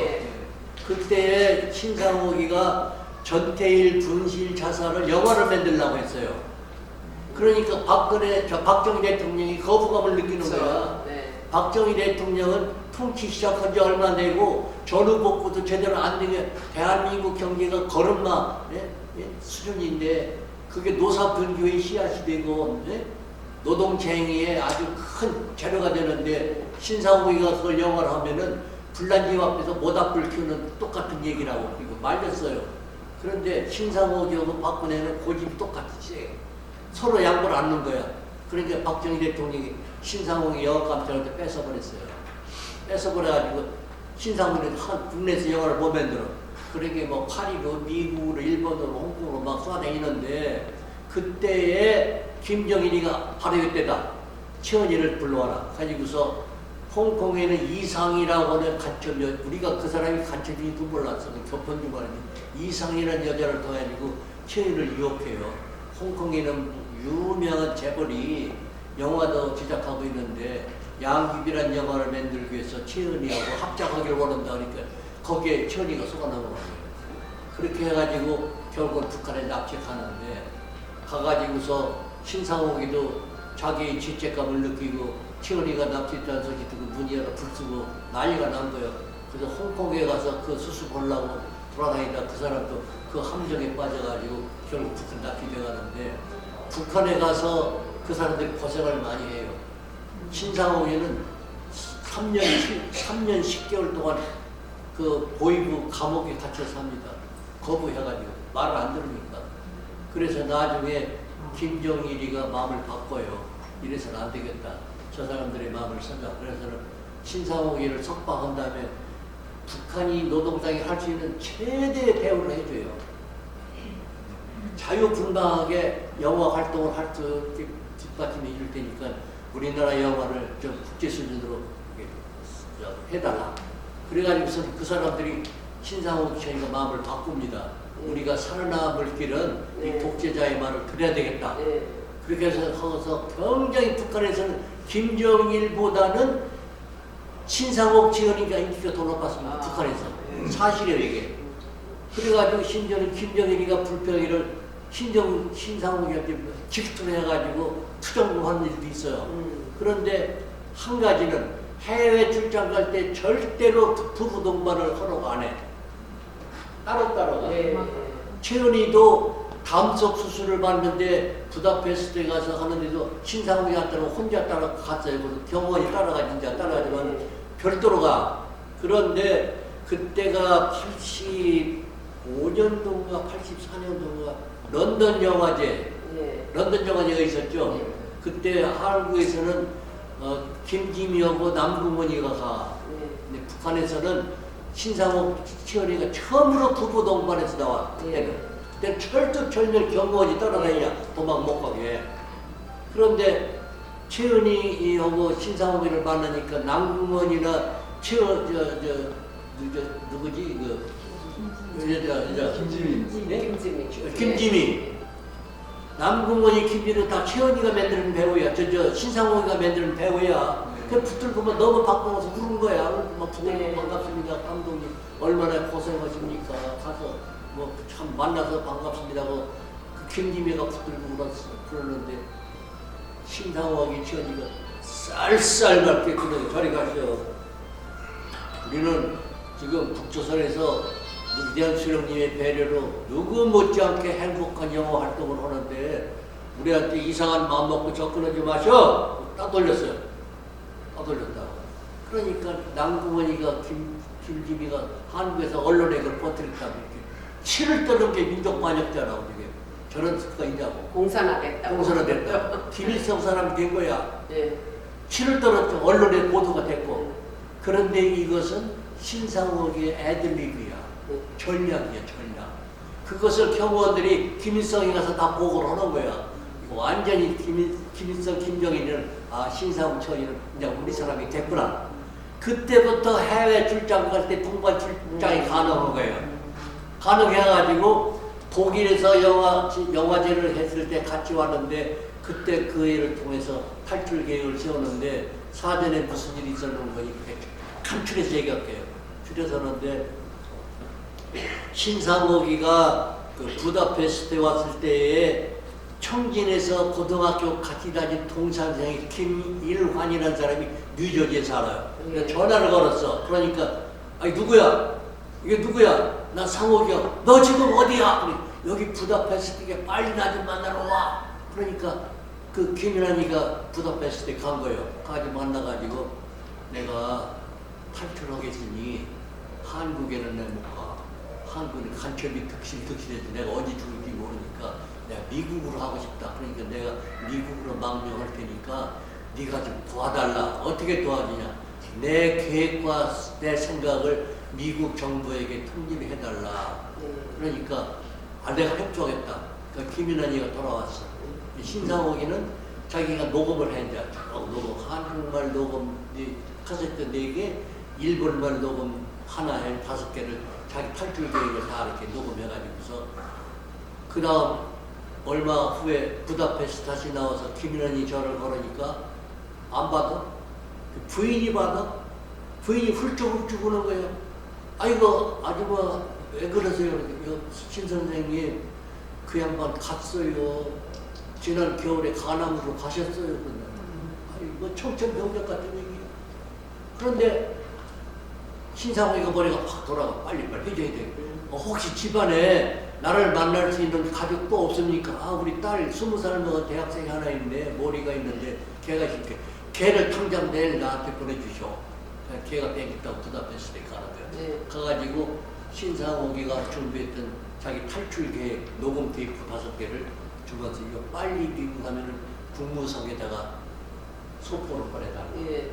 그때 신상옥이가 전태일 분실 자살을 영화를 만들려고 했어요. 그러니까 박정희 대통령이 거부감을 느끼는 거야. 네. 박정희 대통령은 통치 시작한 지 얼마 안 되고 전후 복구도 제대로 안 되게 대한민국 경제가 걸음마 수준인데 그게 노사분규의 씨앗이 되고 노동쟁의에 아주 큰 재료가 되는데 신상옥이가 그걸 영화를 하면은 불난집 앞에서 모닥불 키우는 똑같은 얘기라고 그리고 말렸어요. 그런데 신상옥이하고 박근혜는 고집이 똑같이 서로 양보를 안 놓은 거야. 그러니까 박정희 대통령이 신상옥이 영화감독한테 뺏어버렸어요. 뺏어버려가지고 신상옥이 국내에서 영화를 못 만들어. 그러니까 뭐 파리로, 미국으로, 일본으로, 홍콩으로 막 쏴다니는데 그때에 김정일이가 바로 이때다. 최은희를 불러와라. 가지고서 홍콩에는 이상이라고 하는 간첩이, 우리가 그 사람이 간첩인지도 몰랐어. 교편도 말이지. 이상이라는 여자를 도와주고 최은을 유혹해요. 홍콩에는 유명한 재벌이 영화도 제작하고 있는데 양귀비란 영화를 만들기 위해서 최은이하고 합작하기를 원한다 그러니까 거기에 최은이가 속아나온 거예요. 그렇게 해가지고 결국 북한에 납치하는데 가가지고서 신상옥이도 자기 죄책감을 느끼고 최은이가 납치했다는 소리 듣고 문이 열어 불쓰고 난리가 난 거예요. 그래서 홍콩에 가서 그 수습하려고 돌아다니다 그 사람도 그 함정에 빠져가지고 결국 북한 납치돼 가는데 북한에 가서 그 사람들이 고생을 많이 해요. 신상옥이는 3년 10개월 동안 그 보이부 감옥에 갇혀 삽니다. 거부해가지고 말을 안 들으니까. 그래서 나중에 김정일이가 마음을 바꿔요. 이래서는 안 되겠다. 저 사람들의 마음을 생각. 그래서는 신상옥이를 석방한 다음에 북한이 노동당이 할 수 있는 최대의 대우를 해줘요. 자유분방하게 영화 활동을 할 수 있게 뒷받침해 줄 테니까 우리나라 영화를 좀 국제 수준으로 해달라. 그래가지고서 그 사람들이 신상옥 씨가 마음을 바꿉니다. 우리가 살아남을 길은 이 독재자의 말을 들어야 되겠다. 그렇게 해서 하고서 굉장히 북한에서는 김정일보다는 신상옥 지원이가 인기가 더 높았습니다. 북한에서. 사실이에요 이게. 그래가지고 심지어는 김정일이가 불평이를 신상옥이한테 질투를 해가지고 투정하는 일도 있어요. 그런데 한 가지는 해외 출장 갈 때 절대로 부부 동반을 허락 안 해. 따로따로 가. 최은희도 담석 수술을 받는데 부다페스트에 가서 하는데도 신상옥이한테는 혼자 따라갔어요. 경호원이 따라가지 이제 따라가지만 별도로 가. 그런데 그때가 85년도인가 84년도인가 런던 영화제가 있었죠. 그때 한국에서는 김지미하고 남궁원이가 가. 근데 북한에서는 신상옥 최은희가 처음으로 부부 동반해서 나와. 그때는 철두철미를 경호원이 따라다니냐 도망 못 가게. 그런데 최은희하고 신상옥이를 만나니까 남궁원이나 누구지 김지미. 남궁원이 김지는 다 최은희가 만드는 배우야. 신상옥이가 만드는 배우야. 그 붙들고만 너무 바꿔서 부른 거야. 막 붙들고 반갑습니다. 감독님 얼마나 고생하십니까. 가서 뭐 참 만나서 반갑습니다 하고 그 김지미가 붙들고 그러는데 신상옥이 최은희가 쌀쌀맞게 그냥 저리 가시오. 우리는 지금 북조선에서 위대한 수령님의 배려로 누구 못지않게 행복한 영어 활동을 하는데 우리한테 이상한 마음 먹고 접근하지 마셔. 딱 돌렸어요. 딱 돌렸다고. 그러니까 남궁원이가 김지미가 한국에서 언론에 그걸 퍼뜨렸다고 이렇게 치를 떠는 게 민족반역자라고 이게 저런 수가 있냐고. 공산화 됐다. 김일성 사람이 된 거야. 치를 떨었죠. 언론에 보도가 됐고. 그런데 이것은 신상옥의 애들립이야. 전략이야, 전략. 그것을 경호원들이 김일성이 가서 다 보고를 하는 거야. 완전히 김일성, 김정일은 신상옥 처리는 이제 우리 사람이 됐구나. 그때부터 해외 출장 갈 때 동반 출장이 가능한 거예요. 가능해가지고 독일에서 영화제를 했을 때 같이 왔는데 그때 그 애를 통해서 탈출 계획을 세웠는데 사전에 무슨 일이 있었는 거니 간추려서 얘기할게요. 추려서는데 신상옥이가 그 부다페스트에 왔을 때에 청진에서 고등학교 같이 다닌 동창생이 김일환이라는 사람이 뉴저지에 살아요. 그러니까 전화를 걸었어. 그러니까 아니 누구야? 이게 누구야? 나 상옥이야. 너 지금 어디야? 여기 부다페스트에 빨리 나 좀 만나러 와. 그러니까 그 김일환이가 부다페스트에 간 거예요. 가지 만나가지고 내가 탈출하겠으니 한국에는 내가 못 가. 한국은 간첩이 득실해서 내가 어디 죽을지 모르니까 내가 미국으로 하고 싶다. 그러니까 내가 미국으로 망명할 테니까 네가 좀 도와달라. 어떻게 도와주냐? 내 계획과 내 생각을 미국 정부에게 통지를 해달라. 그러니까 내가 협조하겠다. 그러니까 김일환이가 돌아왔어. 신상옥이는 자기가 녹음을 했는데 녹음 한국말 녹음 카세트 4개, 일본말 녹음 하나에 5개를 자기 탈출 계획을 다 이렇게 녹음해가지고서 그 다음 얼마 후에 부다페스트 다시 나와서 김인환이 저를 걸으니까 안 받아. 부인이 받아. 부인이 훌쩍훌쩍 우는 거예요. 아이고 아줌마 왜 그러세요? 신 선생님 그 양반 갔어요. 지난 겨울에 가남으로 가셨어요. 그런데 아이고 청천벽력 같은 얘기예요. 그런데 신상호이가 머리가 확 돌아가 빨리빨리 해줘야 돼. 혹시 집안에 나를 만날 수 있는 가족도 없습니까? 아 우리 딸 20살 먹은 대학생이 하나 있는데 머리가 있는데 걔가 이렇게 걔를 당장 내일 나한테 보내주셔. 걔가 뺑있다고 부다페스트에 가라고요. 네. 가가지고 신상호기가 준비했던 자기 탈출 계획 녹음 테이프 5개를 주면서 이거 빨리 미국 가면은 국무성에다가 소포를 보내달라고. 예.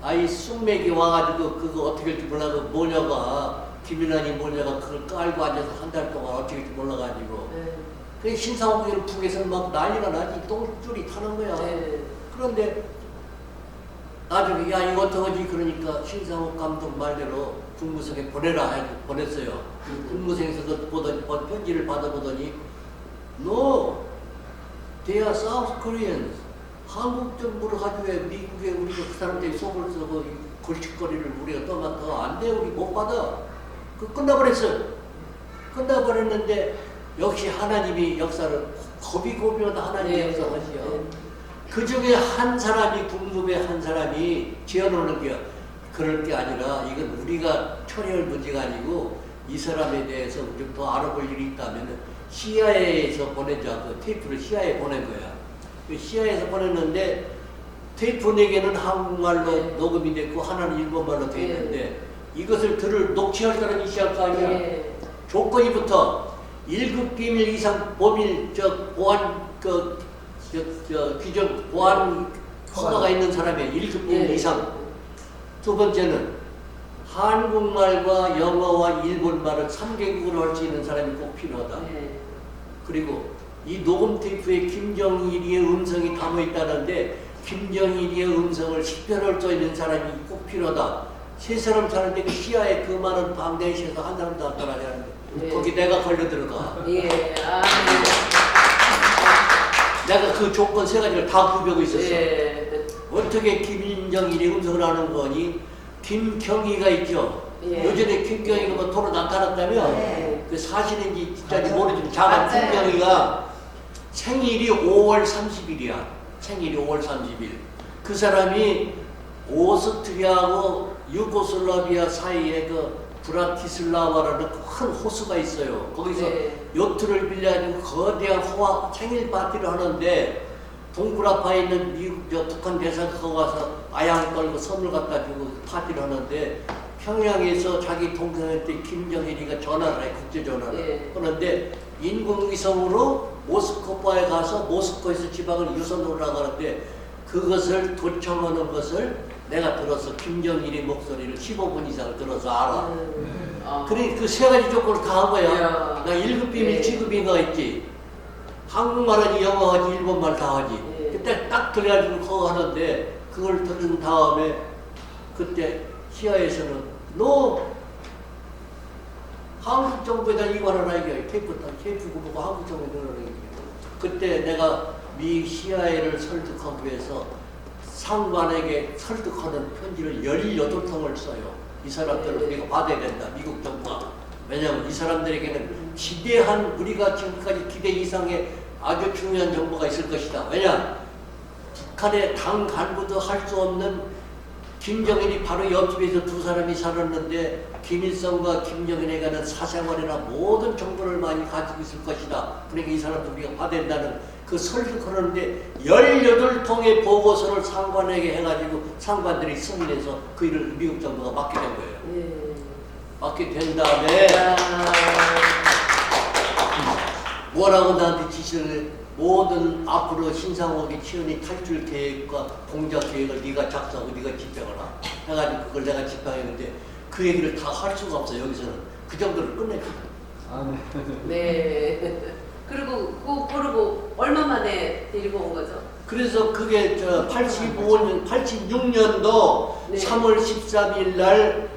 아이 숙맥이 와가지고 그거 어떻게 할지 몰라서 모녀가 김인환이 모녀가 그걸 깔고 앉아서 한 달 동안 어떻게 할지 몰라가지고 네. 그 신상호기를 북에서 막 난리가 나지 똥줄이 타는 거야. 네. 그런데 나중에 야 이거 어떡하지 그러니까 신상호 감독 말대로 국무성에 보내라 해서 보냈어요. 국무성에서 그 편지를 받아보더니 No, they are South Koreans. 한국 정부를 가지고 왜 미국에 우리가 그 사람들이 속을 써고 골칫거리를 우리가 떠맡아 안 돼, 우리 못 받아. 그 끝나버렸어요. 끝나버렸는데 역시 하나님이 역사를 고비고비마다 하나님이 네. 역사하시요. 그 중에 한 사람이 국무부의 한 사람이 지어놓는 게 그럴 게 아니라 이건 우리가 처리할 문제가 아니고 이 사람에 대해서 좀 더 알아볼 일이 있다면 CIA에서 보내자. 그 테이프를 CIA에 보낸 거야. 그 CIA에서 보냈는데 테이프 4개는 한국말로 네. 녹음이 됐고 하나는 일본말로 돼 있는데 이것을 녹취할 사람이 있어야 할 거 아니야. 예. 조건이 붙어 1급 비밀 이상 보밀 보안 규정 보안 허가가 있는 사람이 1급 비밀 예. 이상. 두 번째는 한국말과 영어와 일본말을 3개국으로 할 수 있는 사람이 꼭 필요하다. 예. 그리고 이 녹음 테이프에 김정일이의 음성이 담아 있다는데 김정일이의 음성을 식별할 수 있는 사람이 꼭 필요하다. 3사람 사는데 그 시야에 그 많은 방대시에서 한 사람도 안 떠나냐는데 네. 거기 내가 걸려 들어가. 예. 아, 내가 그 조건 3가지를 다 구별하고 있었어. 예. 어떻게 김정일이 음성을 하는 거니? 김경희가 있죠. 예. 요즘에 김경희가 뭐 도로 나타났다며 네. 그 사실인지 진짜인지 모르지만 자가 맞아요. 김경희가 생일이 5월 30일이야. 생일이 5월 30일. 그 사람이 오스트리아하고 유고슬라비아 사이에 그 브라티슬라바라는 큰 호수가 있어요. 거기서 네. 요트를 빌려가지고 거대한 생일 파티를 하는데 동굴아파에 있는 미국 북한 대사가 거기 가서 아양 떨고 선물 갖다 주고 파티를 하는데 평양에서 자기 동생한테 김정일이가 전화를 해, 국제 전화를. 네. 그런데 인공위성으로 모스크바에 가서 모스크바에서 지방을 유선으로 나가는데 그것을 도청하는 것을 내가 들어서 김정일이 목소리를 15분 이상 들어서 알아. 그래 그 3가지 조건을 다 한 거야. 이야. 나 1급 비밀, 네. 7급인가 했지. 한국말 하지, 영어 하지, 일본말 다 하지. 네. 그때 딱 들어가지고 그거 하는데 그걸 들은 다음에 그때 시야에서는 너 한국 정부에다 이관을 하게 테이프 보고 한국 정부에 넣으라는 얘기야. 그때 내가 미 CIA를 설득하기 위해서 상관에게 설득하는 편지를 18통을 써요. 이 사람들을 네. 우리가 받아야 된다. 미국 정부가. 왜냐하면 이 사람들에게는 기대한 우리가 지금까지 기대 이상의 아주 중요한 정보가 있을 것이다. 왜냐? 북한의 당 간부도 할 수 없는 김정일이 바로 옆집에서 2사람이 살았는데 김일성과 김정일에 관한 사생활이나 모든 정보를 많이 가지고 있을 것이다. 그러니까 이 사람도 우리가 받아야 된다는 그 설득하는데 18통의 보고서를 상관에게 해가지고 상관들이 승인해서 그 일을 미국 정부가 맡게 된 거예요. 예. 맡게 된 다음에 뭐라고 나한테 지시를 모든 앞으로 신상호기 치은이 탈출 계획과 공작 계획을 네가 작성하고 네가 집행하라 해가지고 그걸 내가 집행했는데 그 얘기를 다 할 수가 없어. 여기서는 그 정도를 끝내줘. 아, 네. 네. 그리고 얼마 만에 데리고 온 거죠? 그래서 그게 저 86년도 네. 3월 13일 날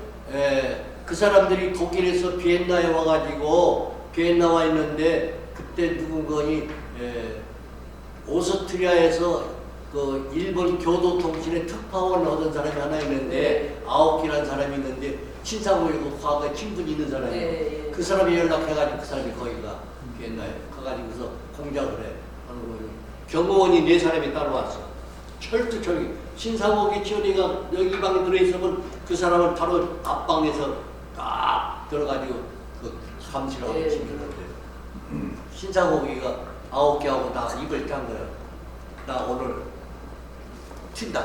그 사람들이 독일에서 비엔나에 와가지고 비엔나 와 있는데 그때 누군가니 오스트리아에서 그 일본 교도통신의 특파원 얻은 사람이 하나 있는데 네. 아오키라는 사람이 있는데 신사고에 그 과거에 친분이 있는 사람이에요. 네. 그 사람이 연락해가지고 그 사람이 거기가 비엔나에 가가지고서 공작을 해 하는 거예요. 경호원이 4사람이 따라왔어. 철두철미 신사고기 지원이가 여기 방에 들어있으면 그 사람을 바로 앞방에서 딱 들어가지고 그 감시를 하고 네. 지내는데 신사고기가 9개하고 다 입을 짠 거야. 나 오늘 튄다.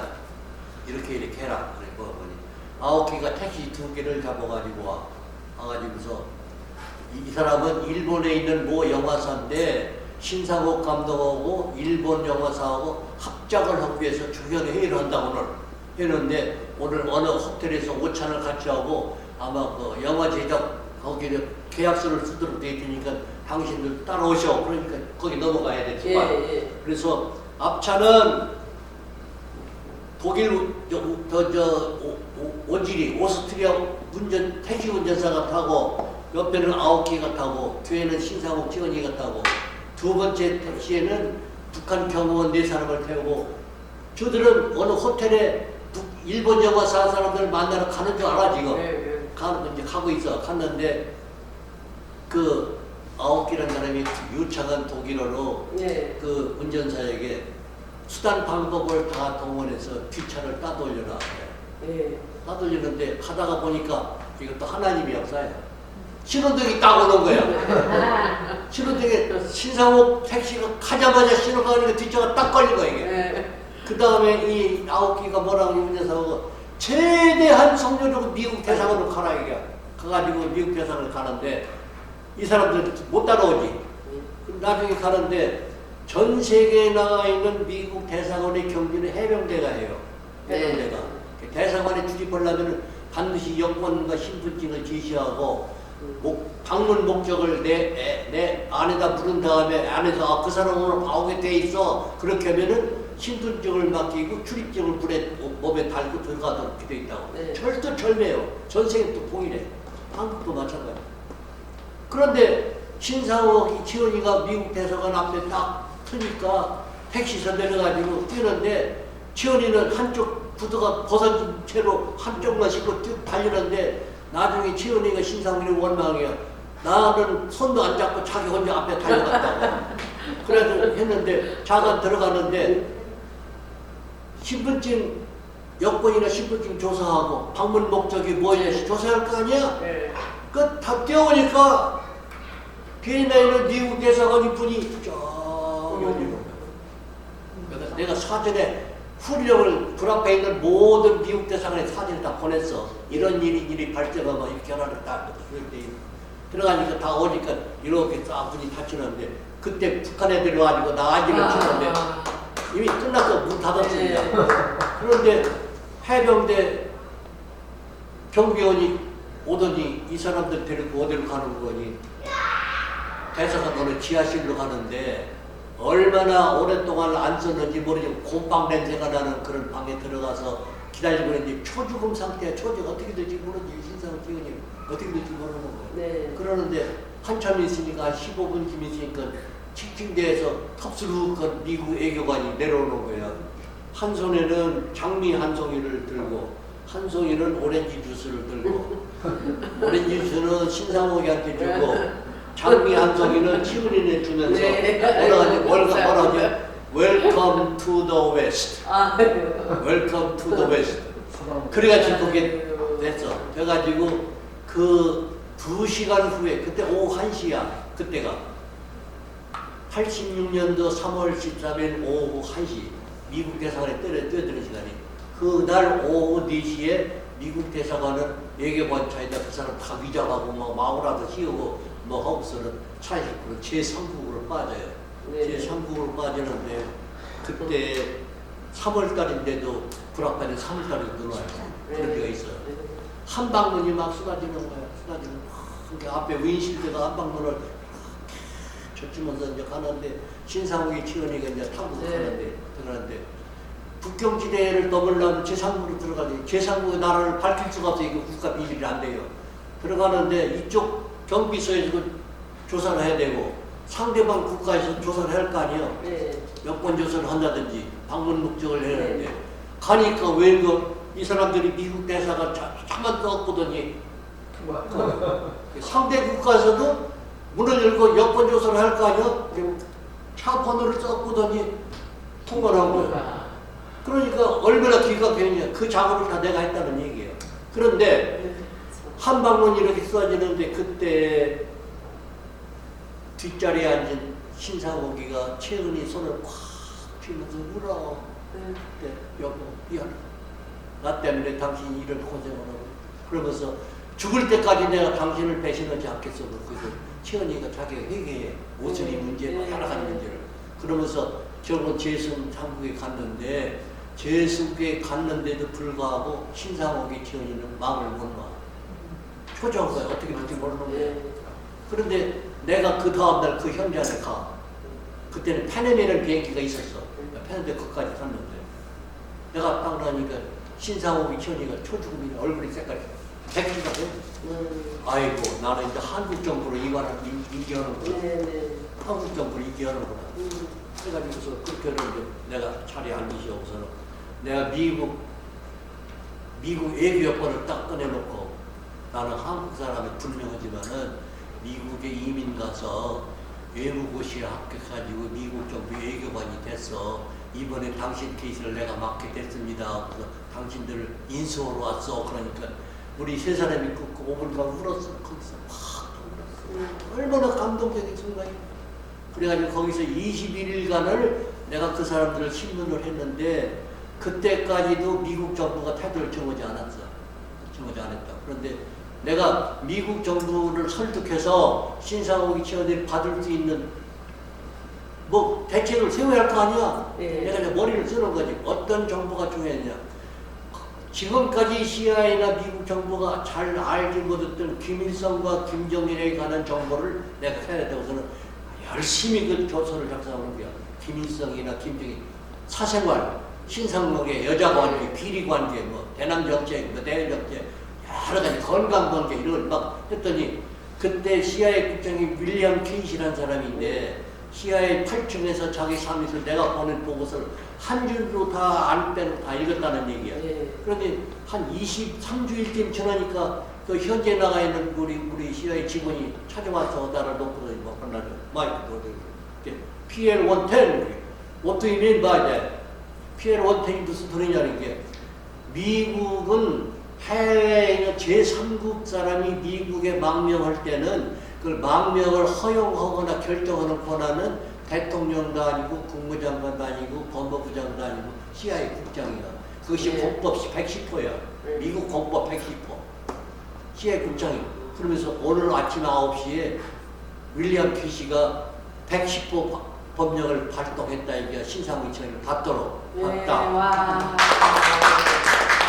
이렇게 해라. 그래 보니 9개가 택시 2개를 잡아가지고 와가지고서 이 사람은 일본에 있는 모 영화사인데 신상옥 감독하고 일본 영화사하고 합작을 하기 위해서 주변에 회의를 한다 오늘 했는데 오늘 어느 호텔에서 오찬을 같이 하고 아마 그 영화 제작 거기에 계약서를 쓰도록 돼 있으니까 당신들 따라오셔. 그러니까 거기 넘어가야 되지만 그래서 앞차는 독일 원질이 오스트리아 택시 운전사가 타고 옆에는 아오키가 타고 뒤에는 신상옥 지원이가 타고 두 번째 택시에는 북한 경호원 4사람을 태우고 저들은 어느 호텔에 일본 영화사 사람들 만나러 가는 줄 알아 지금. 이제 가고 있어. 갔는데 그 아오키라는 사람이 유창한 독일어로 그 운전사에게 수단 방법을 다 동원해서 뒷차를 따돌려라. 따돌리는데 가다가 보니까 이것도 하나님의 역사야. 신호등이 딱 오는 거야. 신호등에 신상옥 택시가 가자마자 신호가 오니까 뒷차가 딱 걸린 거야 이게. 그 다음에 이 아오키가 뭐라고 운전사하고 최대한 성료적으로 미국 대사관으로 가라 이게. 가가지고 미국 대사관을 가는데 이 사람들 못 따라오지. 나중에 가는데 전 세계에 나가 있는 미국 대사관의 경비는 해병대가 해요. 해병대가. 대사관에 출입하려면 반드시 여권과 신분증을 제시하고 방문 목적을 내 안에다 물은 다음에 안에서 그 사람 오늘 나오게 돼 있어. 그렇게 하면은 신분증을 맡기고 출입증을 몸에 달고 들어가도록 돼 있다고. 철두철미해요. 전 세계 또 동일해. 한국도 마찬가지. 그런데 신상옥이 지원이가 미국 대사관 앞에 딱 트니까 택시에서 내려가지고 뛰는데 지원이는 한쪽 구두가 벗어진 채로 한쪽만 신고 쭉 달리는데 나중에 지원이가 신상옥이 원망이야. 나는 손도 안 잡고 자기 혼자 앞에 달려갔다고. 그래서 했는데 자가 들어가는데 신분증 여권이나 신분증 조사하고 방문 목적이 뭐냐 조사할 거 아니야? 그 다 뛰어오니까 비엔나에 있는 미국 대사관이 분이 저 여기로. 그래서 내가 사전에 훈령을 불 앞에 있는 모든 미국 대사관에 사진을 다 보냈어. 이런 일이 발생하면 이렇게 하라를 딱 들어가니까 다 오니까 이렇게 딱 분이 닫히는데 그때 북한 애들이 와가지고 나가지를 치는데 이미 끝났어. 문 닫았습니다. 그런데 해병대 경비원이 오더니 이 사람들 데리고 어디로 가는 거니? 대사관 오늘 지하실로 가는데 얼마나 오랫동안 안 썼는지 모르지만 곰팡 냄새가 나는 그런 방에 들어가서 기다리고 있는데 초죽음 상태야. 어떻게 될지 모르지. 신상을 찍으니 어떻게 될지 모르는 거예요. 그러는데 한참 있으니까 15분쯤 있으니까 칙칙대에서 텁스룩한 미국 외교관이 내려오는 거예요. 한 손에는 장미 한 송이를 들고 한 송이는 오렌지 주스를 들고 오렌지 주스는 신상옥이한테 주고 장미 한 송이는 치우린에 주면서 뭐라 하지? Welcome to the West. Welcome to the West. 그래가지고 그게 됐어. 그래가지고 그 2시간 후에 그때 오후 1시야. 그때가 86년도 3월 13일 오후 1시 미국 대사관에 뛰어드는 시간이 그날 오후 4시에 미국 대사관은 외교관차에다 그 사람 다 위장하고 뭐 마구라도 씌우고 뭐 하고서는 차에 제3국으로 빠져요. 제3국으로 빠지는데 그때 3월달인데도 불악판에 3월달에 들어와요. 그런 데가 있어요. 한방문이 막 쏟아지는 거야. 쏟아지는. 그러니까 앞에 윈실드가 한방문을 젖히면서 이제 가는데 신상욱이 지원이가 이제 타고 네. 들어가는데 국경지대를 넘으려면 제3국으로 들어가지 제3국의 나라를 밝힐 수가 없어요. 이거 국가 비밀이 안 돼요. 들어가는데 이쪽 경비서에서 조사를 해야 되고 상대방 국가에서 조사를 할 거 아니에요. 네. 여권 조사를 한다든지 방문 목적을 해야 하는데 네. 가니까 왜 이 사람들이 미국 대사가 차만 떠보더니 상대 국가에서도 문을 열고 여권 조사를 할 거 아니야? 차 번호를 써보더니 통과를 한 거야. 그러니까 얼마나 기각했냐. 그 작업을 다 내가 했다는 얘기예요. 그런데 한 방문 이렇게 쏘아지는데 그때 뒷자리에 앉은 신상옥이가 채은이 손을 꽉 쥐면서 울어. 그때 여보 미안해. 나 때문에 당신이 이런 고생을 하고 그러면서 죽을 때까지 내가 당신을 배신하지 않겠어. 그래서 채은이가 자기가 회개해. 모서리 문제, 여러 가지 문제를. 그러면서 결국은 제3국에 갔는데 제3국에 갔는데도 불구하고 신상옥이 채은이는 마음을 못 놔. 초조한 거야. 어떻게 될지 모르는 거야. 그런데 내가 그 다음날 그 현장에 가. 그때는 페네메라는 비행기가 있었어. 페네메 거기까지 갔는데 내가 딱 나니까 신상옥이 채은이가 초죽음이네. 얼굴이 색깔이 백기가 돼. 아이고 나는 이제 한국 정부로 이관을 인기하는구나. 한국 정부로 인기하는구나. 그래가지고서 그렇게 하는데 내가 자리에 앉으시고서는 내가 미국 외교 여권을 딱 꺼내놓고 나는 한국 사람이 분명하지만은 미국에 이민 가서 외무고시에 합격해가지고 미국 정부 외교관이 됐어. 이번에 당신 케이스를 내가 맡게 됐습니다. 그래서 당신들 인수하러 왔어. 그러니까 우리 세 사람이 그 5분간 울었어. 거기서 막 울었어. 얼마나 감동적인 순간이야. 그래가지고 거기서 21일간을 내가 그 사람들을 신문을 했는데 그때까지도 미국 정부가 태도를 정하지 않았어. 정하지 않았다. 그런데 내가 미국 정부를 설득해서 신상옥이 지원을 받을 수 있는 뭐 대책을 세워야 할 거 아니야. 내가 이제 머리를 쓰는 거지. 어떤 정보가 중요했냐. 지금까지 CIA나 미국 정부가 잘 알지 못했던 김일성과 김정일에 관한 정보를 내가 해야 되고서는 열심히 그 조서를 작성하는 거야. 김일성이나 김정일 사생활, 신상록의 여자 관계, 비리 관계, 뭐 대남 정책, 뭐 대외 정책, 여러 가지 건강 관계 이런 막 했더니 그때 CIA 국장이 윌리엄 케이시라는 사람인데 CIA 8층에서 자기 사무실 내가 보낸 보고서를 한 줄로 다 안 빼고 다 읽었다는 얘기야. 그런데 한 23주일쯤 지나니까 그 현재 나가 있는 우리 CIA 직원이 찾아와서 나를 놓고 뭐 만나죠. 마이크 PL-110 What do you mean by that? PL-110이 무슨 소리냐는 게 미국은 해외에 있는 제3국 사람이 미국에 망명할 때는 그걸 망명을 허용하거나 결정하는 권한은 대통령도 아니고 국무장관도 아니고 법무부장도 아니고 CIA 국장이야. 그것이 공법 110호야. 미국 공법 110호. CIA 국장이. 그러면서 오늘 아침 9시에 윌리엄 키시가 110호 법령을 발동했다. 이게 신상국 청을 받도록 봤다.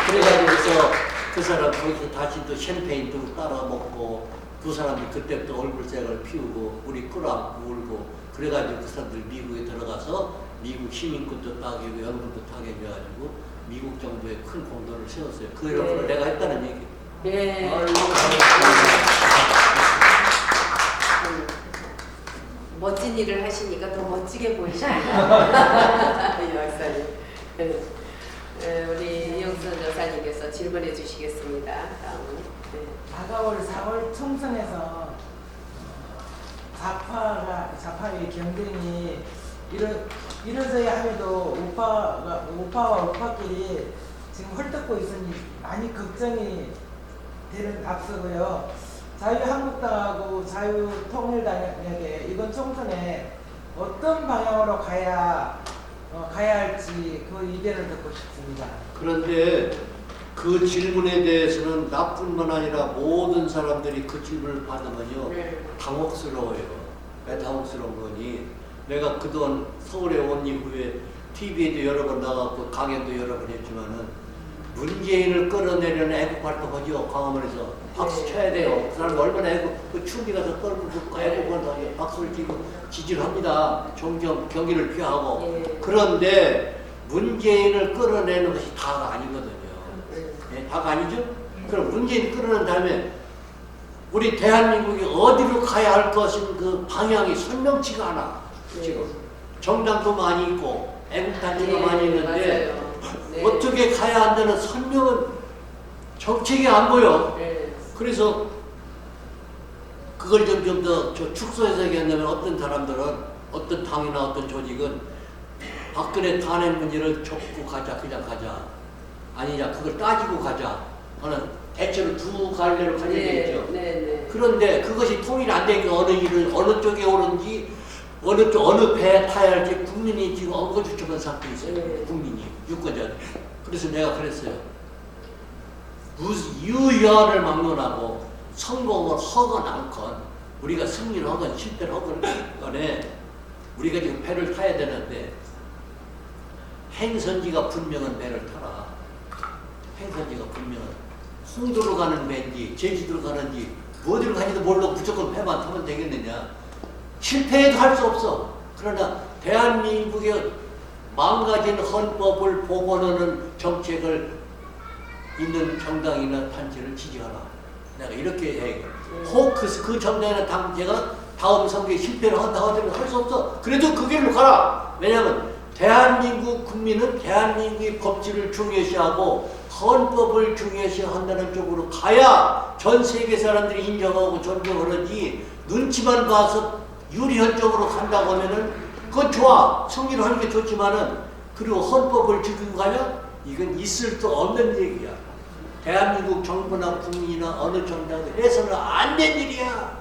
그래가지고서 그 사람 거기서 다시 또 샴페인도 따라 먹고 두 사람이 그때부터 얼굴색을 피우고 우리 끌어안고 울고 그래가지고 그 사람들 미국에 들어가서 미국 시민권도 따기고 연금도 타게 해가지고 미국 정부에 큰 공로를 세웠어요. 그 일을 내가 했다는 얘기. 네. 멋진 일을 하시니까 더 멋지게 보이십니다. 이 박사님. 우리 이영선 여사님께서 질문해 주시겠습니다. 다음은. 다가올 4월 총선에서 좌파의 경쟁이 이러저야 함에도 우파와 우파끼리 지금 헐뜯고 있으니 많이 걱정이 되는 앞서고요. 자유한국당하고 자유통일당에게 이번 총선에 어떤 방향으로 가야 할지 그 의견을 듣고 싶습니다. 그런데 그 질문에 대해서는 나뿐만 아니라 모든 사람들이 그 질문을 받으면요 당혹스러워요. 왜 당혹스러운 거니? 내가 그동안 서울에 온 이후에 TV에도 여러 번 나가고 강연도 여러 번 했지만은 문재인을 끌어내려는 애국 활동하죠. 광화문에서 박수 네. 쳐야 돼요. 네. 그 사람 얼마나 애국, 그 춤비 가서 떨고 죽고 애국을 하고 박수를 치고 지지를 합니다. 경기를 피하고. 예. 그런데 문재인을 끌어내는 것이 다가 아니거든요. 네. 예, 다가 아니죠? 그럼 문재인 끌어낸 다음에 우리 대한민국이 어디로 가야 할 것인 그 방향이 선명치가 않아. 네. 지금 정당도 많이 있고 애국단체도 예, 많이 있는데 맞아요. 네. 어떻게 가야 한다는 선명한 정책이 안 보여. 네. 그래서 그걸 좀 더 축소해서 얘기한다면 어떤 사람들은 어떤 당이나 어떤 조직은 박근혜 탄핵 문제를 접고 가자, 그냥 가자. 아니냐, 그걸 따지고 가자 하는 대체로 두 갈래로 갈려있죠. 네. 네. 그런데 그것이 통일이 안 되니까 어느 일을 어느 쪽에 오는지 어느 배에 타야 할지 국민이 지금 엉거주춤한 상태에 있어요. 네. 국민이 유권자들. 그래서 내가 그랬어요. 유연을 막론하고 성공을 하건 않건 우리가 승리를 하건 실패를 하건 간에 우리가 지금 배를 타야 되는데 행선지가 분명한 배를 타라. 행선지가 분명한 홍도로 가는 배인지 제주도로 가는지 어디로 가는지도 모르고 무조건 배만 타면 되겠느냐. 실패해도 할 수 없어. 그러나 대한민국의 망가진 헌법을 복원하는 정책을 있는 정당이나 단체를 지지하라. 내가 이렇게 해. 혹 그 정당이나 단체가 다음 선거에 실패를 한다고 하더라도 할 수 없어. 그래도 그 길로 가라. 왜냐하면 대한민국 국민은 대한민국의 법치를 중요시하고 헌법을 중요시한다는 쪽으로 가야 전 세계 사람들이 인정하고 존경하는지 눈치만 봐서 유리한 쪽으로 간다고 하면은 그건 좋아. 승리를 하는 게 좋지만은 그리고 헌법을 지키고 가냐? 이건 있을 수 없는 얘기야. 대한민국 정부나 국민이나 어느 정당도 해서는 안 된 일이야.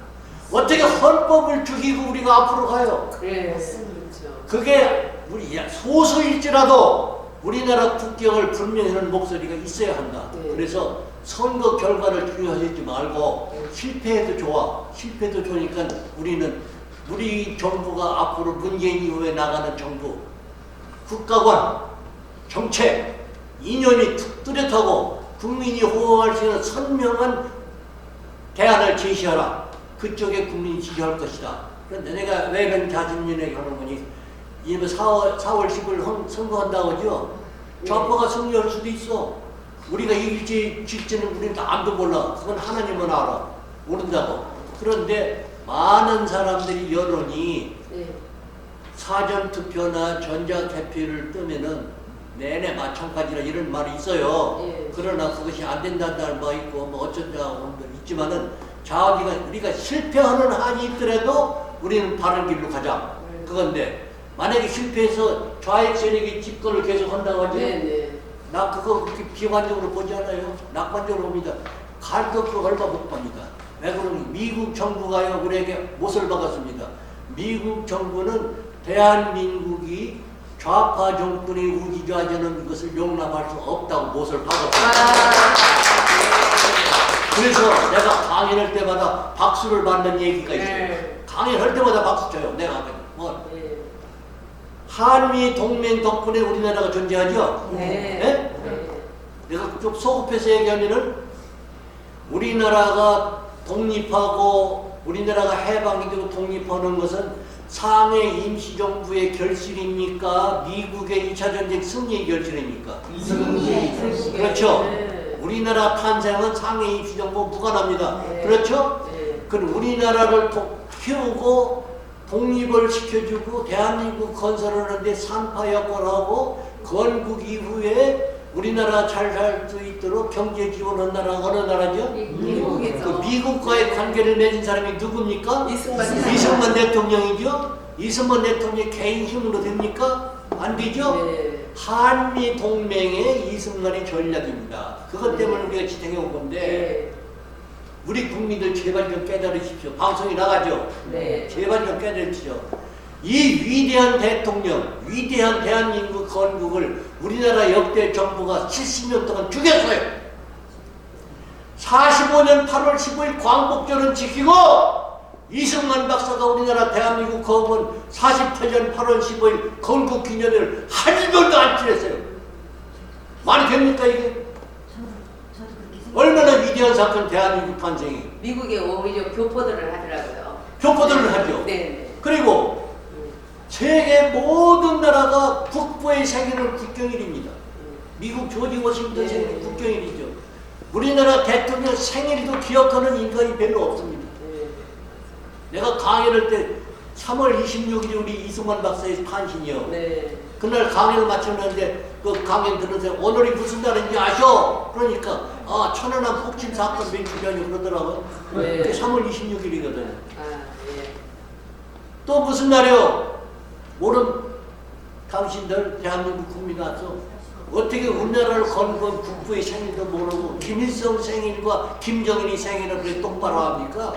어떻게 헌법을 죽이고 우리가 앞으로 가요? 네. 맞습니다. 그렇죠. 그게 우리 소수일지라도 우리나라 국격을 분명히 하는 목소리가 있어야 한다. 네. 그래서 선거 결과를 중요하지 말고 실패해도 좋아. 실패도 좋으니까 우리 정부가 앞으로 문재인 이후에 나가는 정부 국가관 정책 이념이 뚜렷하고 국민이 호응할 수 있는 선명한 대안을 제시하라. 그쪽에 국민이 지지할 것이다. 그런데 내가 왜 이런 자진연에 하는 거니? 이번 4월 10일 선거한다고 하죠? 좌파가 승리할 수도 있어. 우리가 이길지 질지는 우리는 아무도 몰라. 그건 하나님은 알아. 모른다고. 그런데 많은 사람들이 여론이 네. 사전투표나 전자개표를 뜨면은 내내 마찬가지라 이런 말이 있어요. 예. 그러나 그것이 안 된다는 말 있고 뭐 어쩐다고 있지만은 우리가 실패하는 한이 있더라도 우리는 바른 길로 가자. 그건데 만약에 실패해서 좌익 세력이 집권을 계속 한다고 하죠. 네. 나 그거 그렇게 비관적으로 보지 않아요. 낙관적으로 봅니다. 갈도 없고 얼마 못 봅니다. 왜 그러니 미국 정부가요 우리에게 못을 박았습니다. 미국 정부는 대한민국이 좌파 정권의 우기좌전은 것을 용납할 수 없다고 못을 박았습니다. 그래서 내가 강연할 때마다 박수를 받는 얘기가 있어요. 네. 강연할 때마다 박수 쳐요. 내가 뭐 네. 한미 동맹 덕분에 우리나라가 존재하죠. 네. 네? 네. 내가 좀 소급해서 얘기하면은 우리나라가 독립하고 우리나라가 해방이 되고 독립하는 것은 상해 임시정부의 결실입니까? 미국의 2차 전쟁 승리의 결실입니까? 그렇죠. 네. 우리나라 탄생은 상해 임시정부 무관합니다. 네. 그렇죠? 네. 그럼 우리나라를 키우고 독립을 시켜주고 대한민국 건설을 하는데 산파 역할을 하고 건국 이후에 우리나라 잘 살 수 있도록 경제 지원한 나라가 어느 나라죠? 미국이죠. 그 미국과의 관계를 맺은 사람이 누굽니까? 이승만 대통령이죠. 이승만 대통령이 개인 힘으로 됩니까? 안 되죠? 네. 한미 동맹의 이승만의 전략입니다. 그것 때문에 우리가 지탱해 온 건데 네. 우리 국민들 제발 좀 깨달으십시오. 방송이 나가죠? 네. 제발 좀 깨달으십시오. 이 위대한 대통령, 위대한 대한민국 건국을 우리나라 역대 정부가 70년 동안 죽였어요. 45년 8월 15일 광복절은 지키고 이승만 박사가 우리나라 대한민국 건국 48년 8월 15일 건국 기념일을 한 번도 안 지냈어요. 말이 됩니까 이게? 얼마나 위대한 사건 대한민국 탄생이. 미국에 오히려 교포들을 하더라고요. 교포들을 하죠. 네. 그리고 세계 모든 나라가 국보의 생일은 국경일입니다. 미국 조지 워싱턴 생일은 국경일이죠. 우리나라 대통령 생일도 기억하는 인간이 별로 없습니다. 내가 강연할 때 3월 26일이 우리 이승만 박사의 탄신이요. 네. 그날 강연을 마쳤는데 그 강연 들으세요. 오늘이 무슨 날인지 아셔? 그러니까 아 천안함 폭침 사건 몇 주 전이 그러더라고요. 네. 그게 3월 26일이거든요. 아, 예. 또 무슨 날이요? 모른 당신들 대한민국 국민 와서 어떻게 우리나라를 건건 국부의 생일도 모르고 김일성 생일과 김정일이 생일을 그렇게 똑바로 합니까?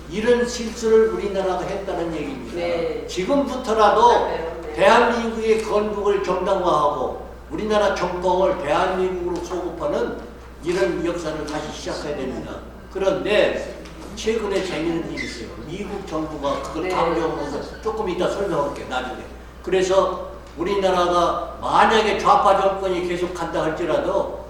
이런 실수를 우리나라가 했다는 얘기입니다. 네. 지금부터라도 네. 대한민국의 건국을 정당화하고 우리나라 정통을 대한민국으로 소급하는 이런 역사를 다시 시작해야 됩니다. 그런데 최근에 재미있는 일이 있어요. 미국 정부가 그걸 네. 강조하면서 조금 이따 설명할게요. 나중에. 그래서 우리나라가 만약에 좌파 정권이 계속 간다 할지라도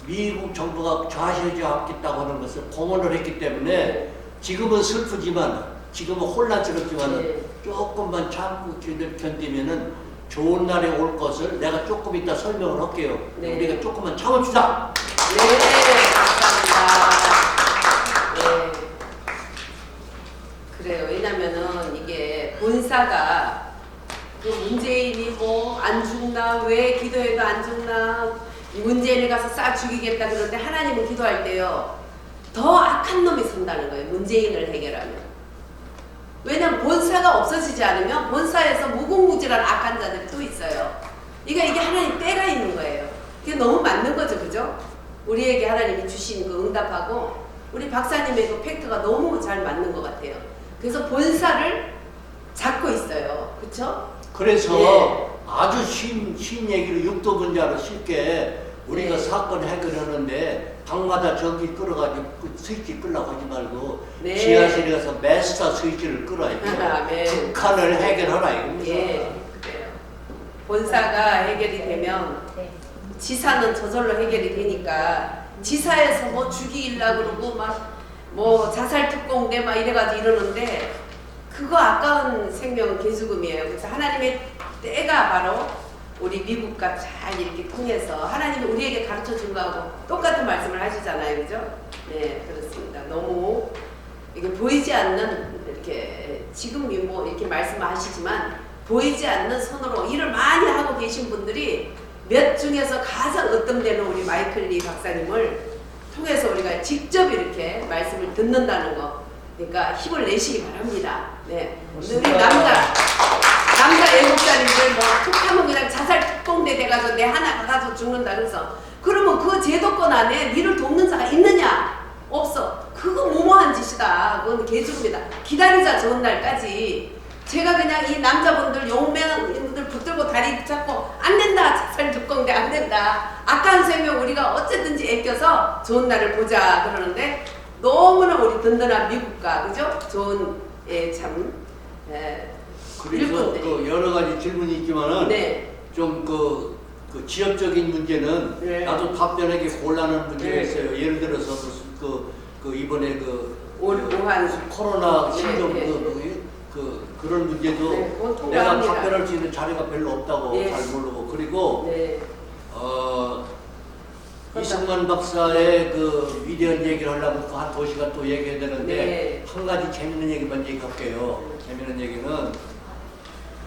미국 정부가 좌시하지 않겠다고 하는 것을 공언을 했기 때문에 지금은 슬프지만 지금은 혼란스럽지만은 네. 조금만 참고 견디면은 좋은 날이 올 것을 내가 조금 이따 설명을 할게요. 네. 우리가 조금만 참읍시다. 네, 감사합니다. 네. 그래요. 왜냐면은 이게 본사가 그 문재인이 뭐 안 죽나, 왜 기도해도 안 죽나, 문재인을 가서 싸 죽이겠다 그러는데 하나님은 기도할 때요 더 악한 놈이 선다는 거예요. 문재인을 해결하면. 왜냐면 본사가 없어지지 않으면 본사에서 무궁무진한 악한 자들이 또 있어요. 그러니까 이게 하나님 때가 있는 거예요. 그게 너무 맞는 거죠, 그죠? 우리에게 하나님이 주신 그 응답하고 우리 박사님의 그 팩트가 너무 잘 맞는 것 같아요. 그래서 본사를 잡고 있어요, 그렇죠? 그래서 예. 아주 쉬운 얘기로 육도분자로 쉽게 우리가 네. 사건 해결하는데 방마다 전기 끌어가지고 그 스위치 끌라고 하지 말고 네. 지하실에 가서 마스터 스위치를 끌어야죠. 아멘. 북한을 해결하라 이겁니다. 예, 그래요. 본사가 해결이 되면 지사는 저절로 해결이 되니까 지사에서 뭐 죽이려고 그러고 막 뭐 자살 특공대 막 이래가지고 이러는데 그거 아까운 생명은 개죽음이에요. 그래서 하나님의 때가 바로 우리 미국과 잘 이렇게 통해서 하나님이 우리에게 가르쳐 준 거하고 똑같은 말씀을 하시잖아요. 그죠? 네, 그렇습니다. 너무 이게 보이지 않는 이렇게 지금 뭐 이렇게 말씀하시지만 보이지 않는 손으로 일을 많이 하고 계신 분들이 몇 중에서 가장 으뜸되는 우리 마이클 리 박사님을 통해서 우리가 직접 이렇게 말씀을 듣는다는 거, 그러니까 힘을 내시기 바랍니다. 네, 우리 남자 애국자님들 뭐 툭하면 그냥 자살 특공대 돼가지고 내 하나 가가지고 죽는다 그래서 그러면 그 제도권 안에 니를 돕는 자가 있느냐? 없어. 그거 무모한 짓이다. 그건 개죽음이다. 기다리자 좋은 날까지. 제가 그냥 이 남자분들 용맹분들 붙들고 다리 붙잡고 안 된다. 자살 특공대 안 된다. 악한 생명 우리가 어쨌든지 아껴서 좋은 날을 보자 그러는데 너무나 우리 든든한 미국과 그죠? 좋은 참 그래서 일꾼들이. 그 여러 가지 질문이 있지만은 네. 좀 그 지역적인 문제는 네. 나도 답변하기 곤란한 문제가 네. 있어요. 예를 들어서 그 이번에 오한 코로나 네, 신종 네. 그런 문제도 네, 그건 내가 통과합니다. 답변할 수 있는 자료가 별로 없다고 네. 잘 모르고 그리고 네. 이승만 박사의 그 위대한 얘기를 하려면 한 2시간 또 얘기해야 되는데 네. 한 가지 재밌는 얘기만 얘기할게요. 재밌는 얘기는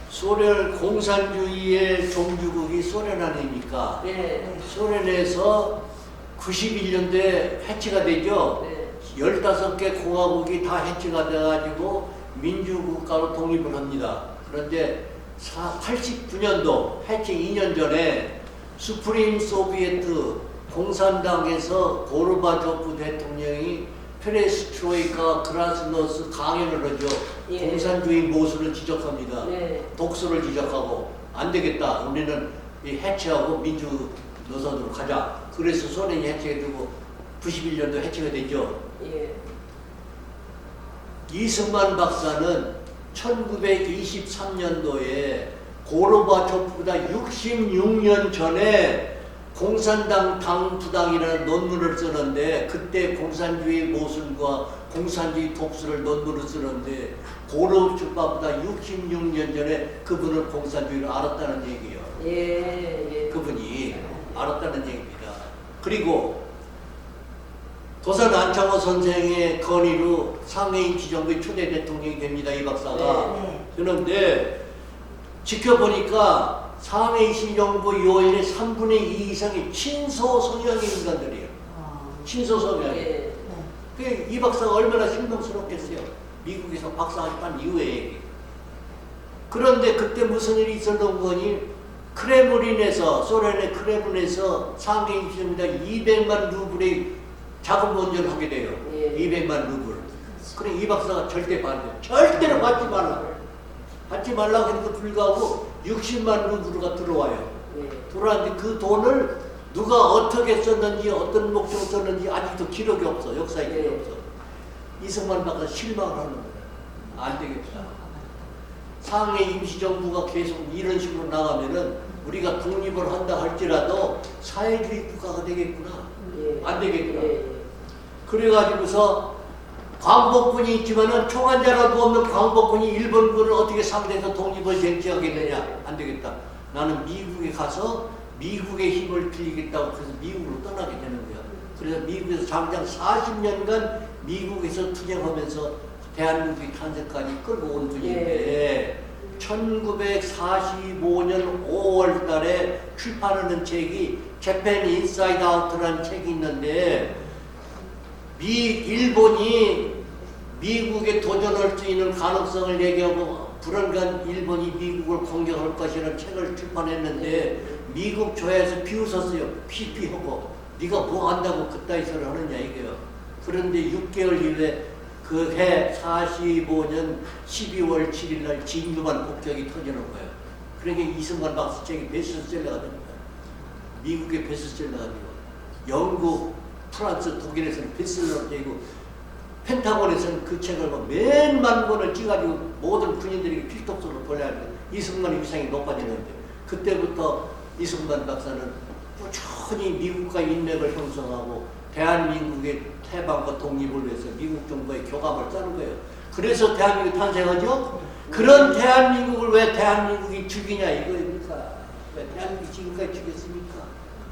소련 공산주의의 종주국이 소련 아닙니까? 네. 소련에서 91년도에 해체가 되죠. 네. 15개 공화국이 다 해체가 돼가지고 민주국가로 독립을 합니다. 그런데 89년도 해체 2년 전에 수프림 소비에트 공산당에서 고르바초프 대통령이 페레스트로이카 그라스노스 강연을 하죠. 예. 공산주의 모순을 지적합니다. 네. 독소를 지적하고 안 되겠다. 우리는 이 해체하고 민주 노선으로 가자. 그래서 소련이 해체되고 91년도 해체가 되죠. 예. 이승만 박사는 1923년도에 고르바초프보다 66년 전에 공산당 당부당이라는 논문을 쓰는데 그때 공산주의 모순과 공산주의 독수를 논문을 쓰는데 고려주파보다 66년 전에 그분은 공산주의를 알았다는 얘기예요. 예, 예. 그분이 알았다는 얘기입니다. 그리고 도산 안창호 선생의 건의로 상해인 지정부의 초대 대통령이 됩니다. 이 박사가. 네. 그런데 지켜보니까 상해인 시정부 요인의 3분의 2 이상이 친소 성향의 인간들이에요. 친소 성향이. 예. 이 박사가 얼마나 실망스럽겠어요. 미국에서 박사학반 이후에. 그런데 그때 무슨 일이 있었던 거니? 크레므린에서, 소련의 크레므린에서 상해인 지정부가 200만 루블의 자금 원전을 하게 돼요. 예. 200만 루블. 그래 이 박사가 절대 반대. 절대로 받지 말라. 받지 말라고 해도 불구하고 60만 루블가 들어와요. 예. 들어왔는데 그 돈을 누가 어떻게 썼는지 어떤 목적으로 썼는지 아직도 기록이 없어. 역사에 기록이 네. 없어. 이승만 박사 실망을 하는 거예요. 안 되겠다. 상해 임시정부가 계속 이런 식으로 나가면은 우리가 독립을 한다 할지라도 사회주의 국가가 되겠구나. 예. 안 되겠구나. 예. 그래가지고서 광복군이 있지만은 총한자라도 없는 광복군이 일본군을 어떻게 상대해서 독립을 쟁취하겠느냐. 안 되겠다. 나는 미국에 가서 미국의 힘을 빌리겠다고 그래서 미국으로 떠나게 되는 거야. 그래서 미국에서 장장 40년간 미국에서 투쟁하면서 대한민국의 탄생까지 끌고 온 분인데 1945년 5월 달에 출판하는 책이 재팬 인사이드 아웃이라는 책이 있는데 일본이 미국에 도전할 수 있는 가능성을 얘기하고 불안간 일본이 미국을 공격할 것이라는 책을 출판했는데 미국 조야에서 비웃었어요. 피피하고 네가 뭐 한다고 그따위 소리를 하느냐 이게요. 그런데 6개월 이후에 그 해 45년 12월 7일 날 진주만 폭격이 터지는 거예요. 그러니까 이승만 박사 책이 베스트셀러가 됩니다. 미국의 베스트셀러가 되고 영국, 프랑스, 독일에서는 베스트셀러가 되고 펜타곤에서는 그 책을 맨 만권을 찌가지고 모든 군인들에게 필독서로 돌려야 합니다. 이승만의 위상이 높아지는데 그때부터 이승만 박사는 꾸준히 미국과 인맥을 형성하고 대한민국의 해방과 독립을 위해서 미국 정부의 교감을 짜는 거예요. 그래서 대한민국이 탄생하죠. 그런 대한민국을 왜 대한민국이 죽이냐 이거입니까? 왜 대한민국이 지금까지 죽였습니까?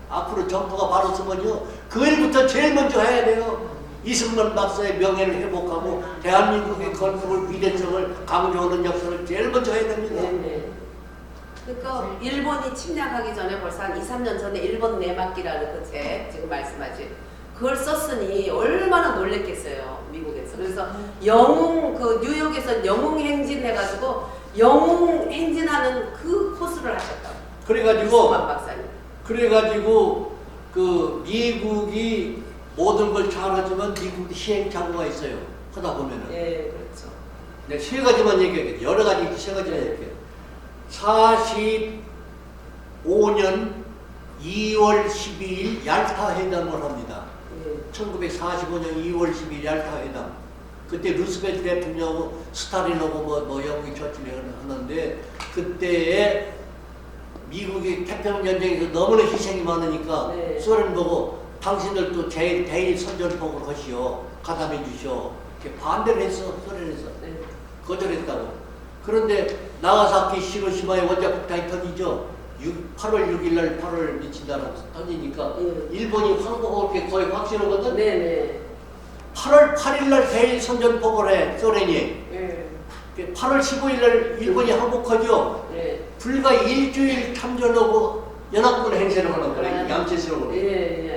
앞으로 정부가 바로 서면요 그 일부터 제일 먼저 해야 돼요. 이승만 박사의 명예를 회복하고 대한민국의 건국을 위대성을 강조하는 역사를 제일 먼저 해야 됩니다. 네네. 그러니까 일본이 침략하기 전에 벌써 한 2, 3년 전에 일본 내막기라는 그 책 지금 말씀하신 그걸 썼으니 얼마나 놀랬겠어요 미국에서. 그래서 영웅 그 뉴욕에서 영웅 행진 해가지고 영웅 행진하는 그 코스를 하셨다고. 그래가지고 이승만 박사님. 그래가지고 그 미국이 모든 걸 잘하지만 미국도 시행착오가 있어요. 하다 보면은. 예, 그렇죠. 네, 세 가지만 얘기할게요. 여러 가지 세 가지만 얘기할게요. 45년 2월 12일 얄타 회담을 합니다. 예. 1945년 2월 12일 얄타 회담. 그때 루스벨트 대통령하고 스탈린하고 뭐 영국이 처칠이 하는데 그때에 미국이 태평전쟁에서 너무나 희생이 많으니까 네. 소련 보고 당신들도 대일 선전포고를 하시오. 가담해 주시오. 이렇게 반대를 했어. 소련에서. 네. 거절했다고. 그런데 나가사키 시로시마에 원자폭탄이 터지죠. 8월 6일 날 8월 며칠 날 터지니까 일본이 항복할 게 거의 확실하거든. 네네. 8월 8일 날 대일 선전포고를 해. 소련이. 예. 8월 15일 날 일본이 항복하죠. 예. 불과 일주일 참전하고 연합군 행세를 하는 거예요. 양체스러워. 예.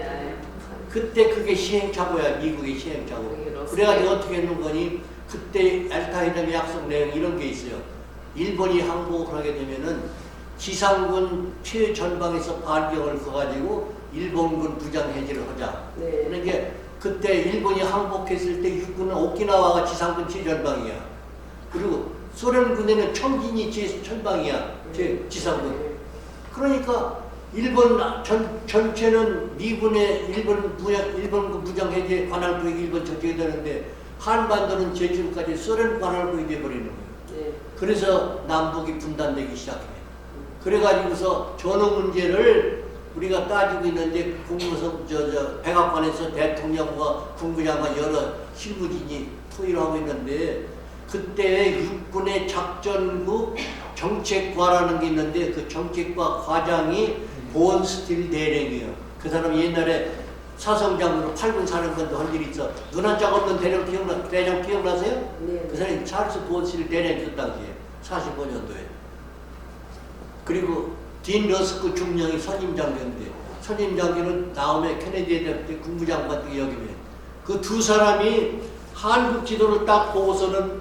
그때 그게 시행착오야. 미국의 시행착오. 그래가지고 어떻게 했는 거니? 그때 얄타 회담의 약속 내용 이런 게 있어요. 일본이 항복을 하게 되면은 지상군 최전방에서 반격을 거가지고 일본군 부장 해제를 하자. 네. 그러니까 그때 일본이 항복했을 때 육군은 오키나와가 지상군 최전방이야. 그리고 소련군에는 청진이 최전방이야. 지상군. 그러니까 일본 전체는 미군의 일본 부장 해제 관할 구역이 일본 전체가 되는데 한반도는 제주도까지 소련 관할 구역이 되어버리는 거예요. 네. 그래서 남북이 분단되기 시작해요. 그래가지고서 전후 문제를 우리가 따지고 있는데 국무성 백악관에서 대통령과 국무장관 여러 실무진이 토의를 하고 있는데 그때 육군의 작전국 정책과라는 게 있는데 그 정책과 과장이 보온스틸 대령이에요. 그 사람이 옛날에 사성장으로 8군 사령관도 한 일이 있어. 눈 한 짝 없는 대령 기억나세요? 네. 그 사람이 찰스 보온스틸 대령이었 당시에 45년도에. 그리고 딘 러스크 중령이 선임 장교인데 선임 장교는 다음에 케네디 대통령 때 국무장관 때 역임해. 그 두 사람이 한국 지도를 딱 보고서는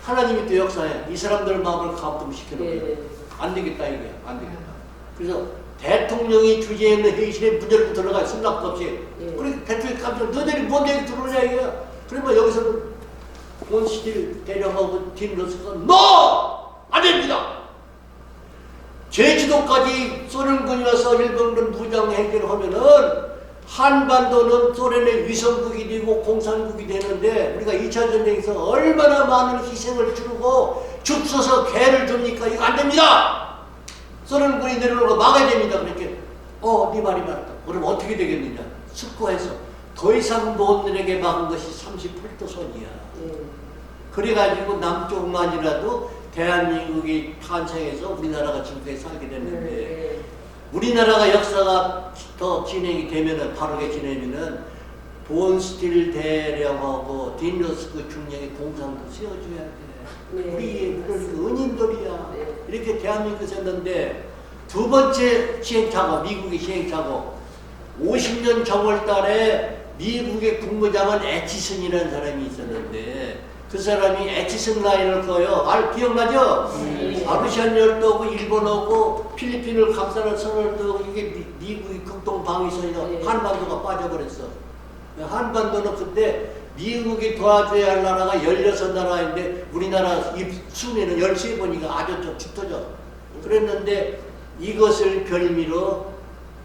하나님이 또 역사해. 이 사람들 마음을 감동시키는 거예요. 네. 안 되겠다 이거야. 안 되겠다. 그래서 대통령이 주재해 있는 회의실에 문제를 들어가요. 승낙도 없이. 네. 그래서 대통령이 깜짝 너희들이 뭔 얘기 들어오냐 이거야. 그러면 여기서는 본시딜 대령하고 딘 러스크가 NO! 안 됩니다. 제주도까지 소련군이 와서 일본군 무장 행진을 하면은 한반도는 소련의 위성국이 되고 공산국이 되는데 우리가 2차 전쟁에서 얼마나 많은 희생을 치르고 죽 서서 개를 줍니까? 이거 안 됩니다. 소련군이 내려오는 거 막아야 됩니다. 그렇게 네 말이 맞다. 그럼 어떻게 되겠느냐? 숙고해서 더 이상 노원들에게 막은 것이 38도 선이야. 그래가지고 남쪽만이라도 대한민국이 탄생해서 우리나라가 지금까지 살게 됐는데 우리나라가 역사가 더 진행이 되면은 바르게 지내면은 본스틸 대령하고 딘 러스크 중령의 공산도 세워줘야 돼. 네. 우리 은인들이야. 네. 이렇게 대한민국에서 했는데 두 번째 시행착오, 미국의 시행착오. 50년 정월달에 미국의 국무장관 애치슨이라는 사람이 있었는데 그 사람이 애치슨 라인을 그어요. 기억나죠? 아르시안 열도고 일본하고 필리핀을 감싸는 선을 두고 이게 미국의 극동 방위선이나 네. 한반도가 빠져버렸어. 한반도는 그때 미국이 도와줘야 할 나라가 16나라인데 우리나라 순위는 13번이가 아주 좀 짙어져. 그랬는데 이것을 별미로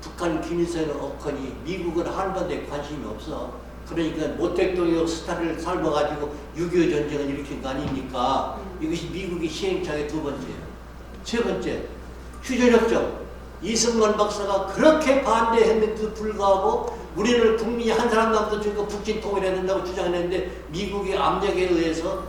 북한 김일성은 없거니 미국은 한반도에 관심이 없어. 그러니까 모택동역 스타를 삶아가지고 6.25 전쟁을 일으킨 거 아닙니까? 이것이 미국의 시행착오의 두 번째예요. 세 번째, 휴전협정. 이승만 박사가 그렇게 반대했는데도 불구하고 우리는 국민이 한 사람도 주고 북진 통일해야 된다고 주장했는데 미국의 압력에 의해서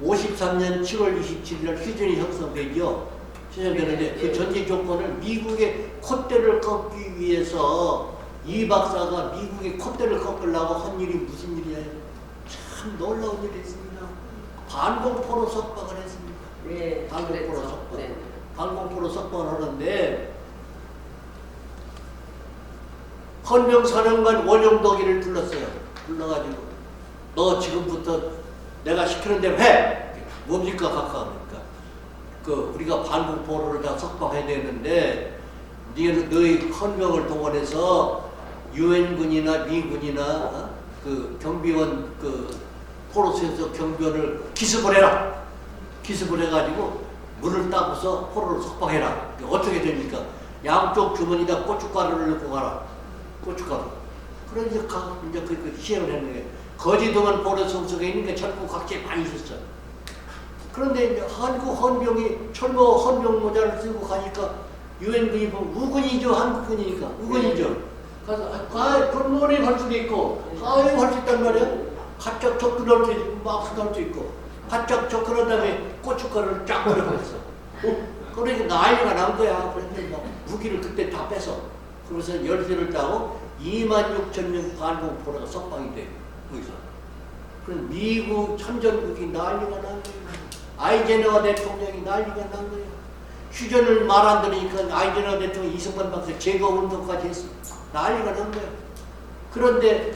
53년 7월 27일 날 휴전이 형성되죠. 휴전되는데 그 전제 조건을 미국의 콧대를 꺾기 위해서 이 박사가 미국의 콧대를 꺾으려고 한 일이 무슨 일이야? 참 놀라운 일이 했습니다. 반공포로 석방을 했습니다. 네. 반공포로 석방. 네. 반공포로 석방을 하는데 헌병사령관 원용덕이를 불렀어요. 불러가지고 너 지금부터 내가 시키는 대로 해. 뭡니까 가까우니까. 우리가 반공포로를 다 석방해야 되는데 너희 헌병을 동원해서 유엔군이나 미군이나 경비원 포로스에서 경비원을 기습을 해라. 기습을 해가지고 문을 따고서 포로를 석방해라. 어떻게 됩니까? 양쪽 주머니에다 고춧가루를 넣고 가라. 고춧가루. 그래 이제 그 시행을 했는 게 거지동안 포로 성속에 있는 게 철구 각지에 많이 있었어. 그런데 이제 한국 헌병이 철거 헌병 모자를 쓰고 가니까 유엔군이 보면 우군이죠. 한국군이니까 우군이죠. 가서 그런 노래 할 수도 있고 할 수 있단 말이야. 바짝 접근할 수 있고 막 할 수 있고 바짝 접근한 다음에 고춧가루를 쫙 뿌려버렸어. 그러니까 난리가 난 거야. 그런데 무기를 그때 다 뺏어. 그래서 열쇠를 따고 26,000명 반공포로가 석방이 돼. 거기서. 그럼 미국 천전국이 난리가 난 거야. 아이젠하워 대통령이 난리가 난 거야. 휴전을 말 안 들으니까 아이젠하워 대통령이 이승만 박사 제거 운동까지 했어. 난리가 난 거야. 그런데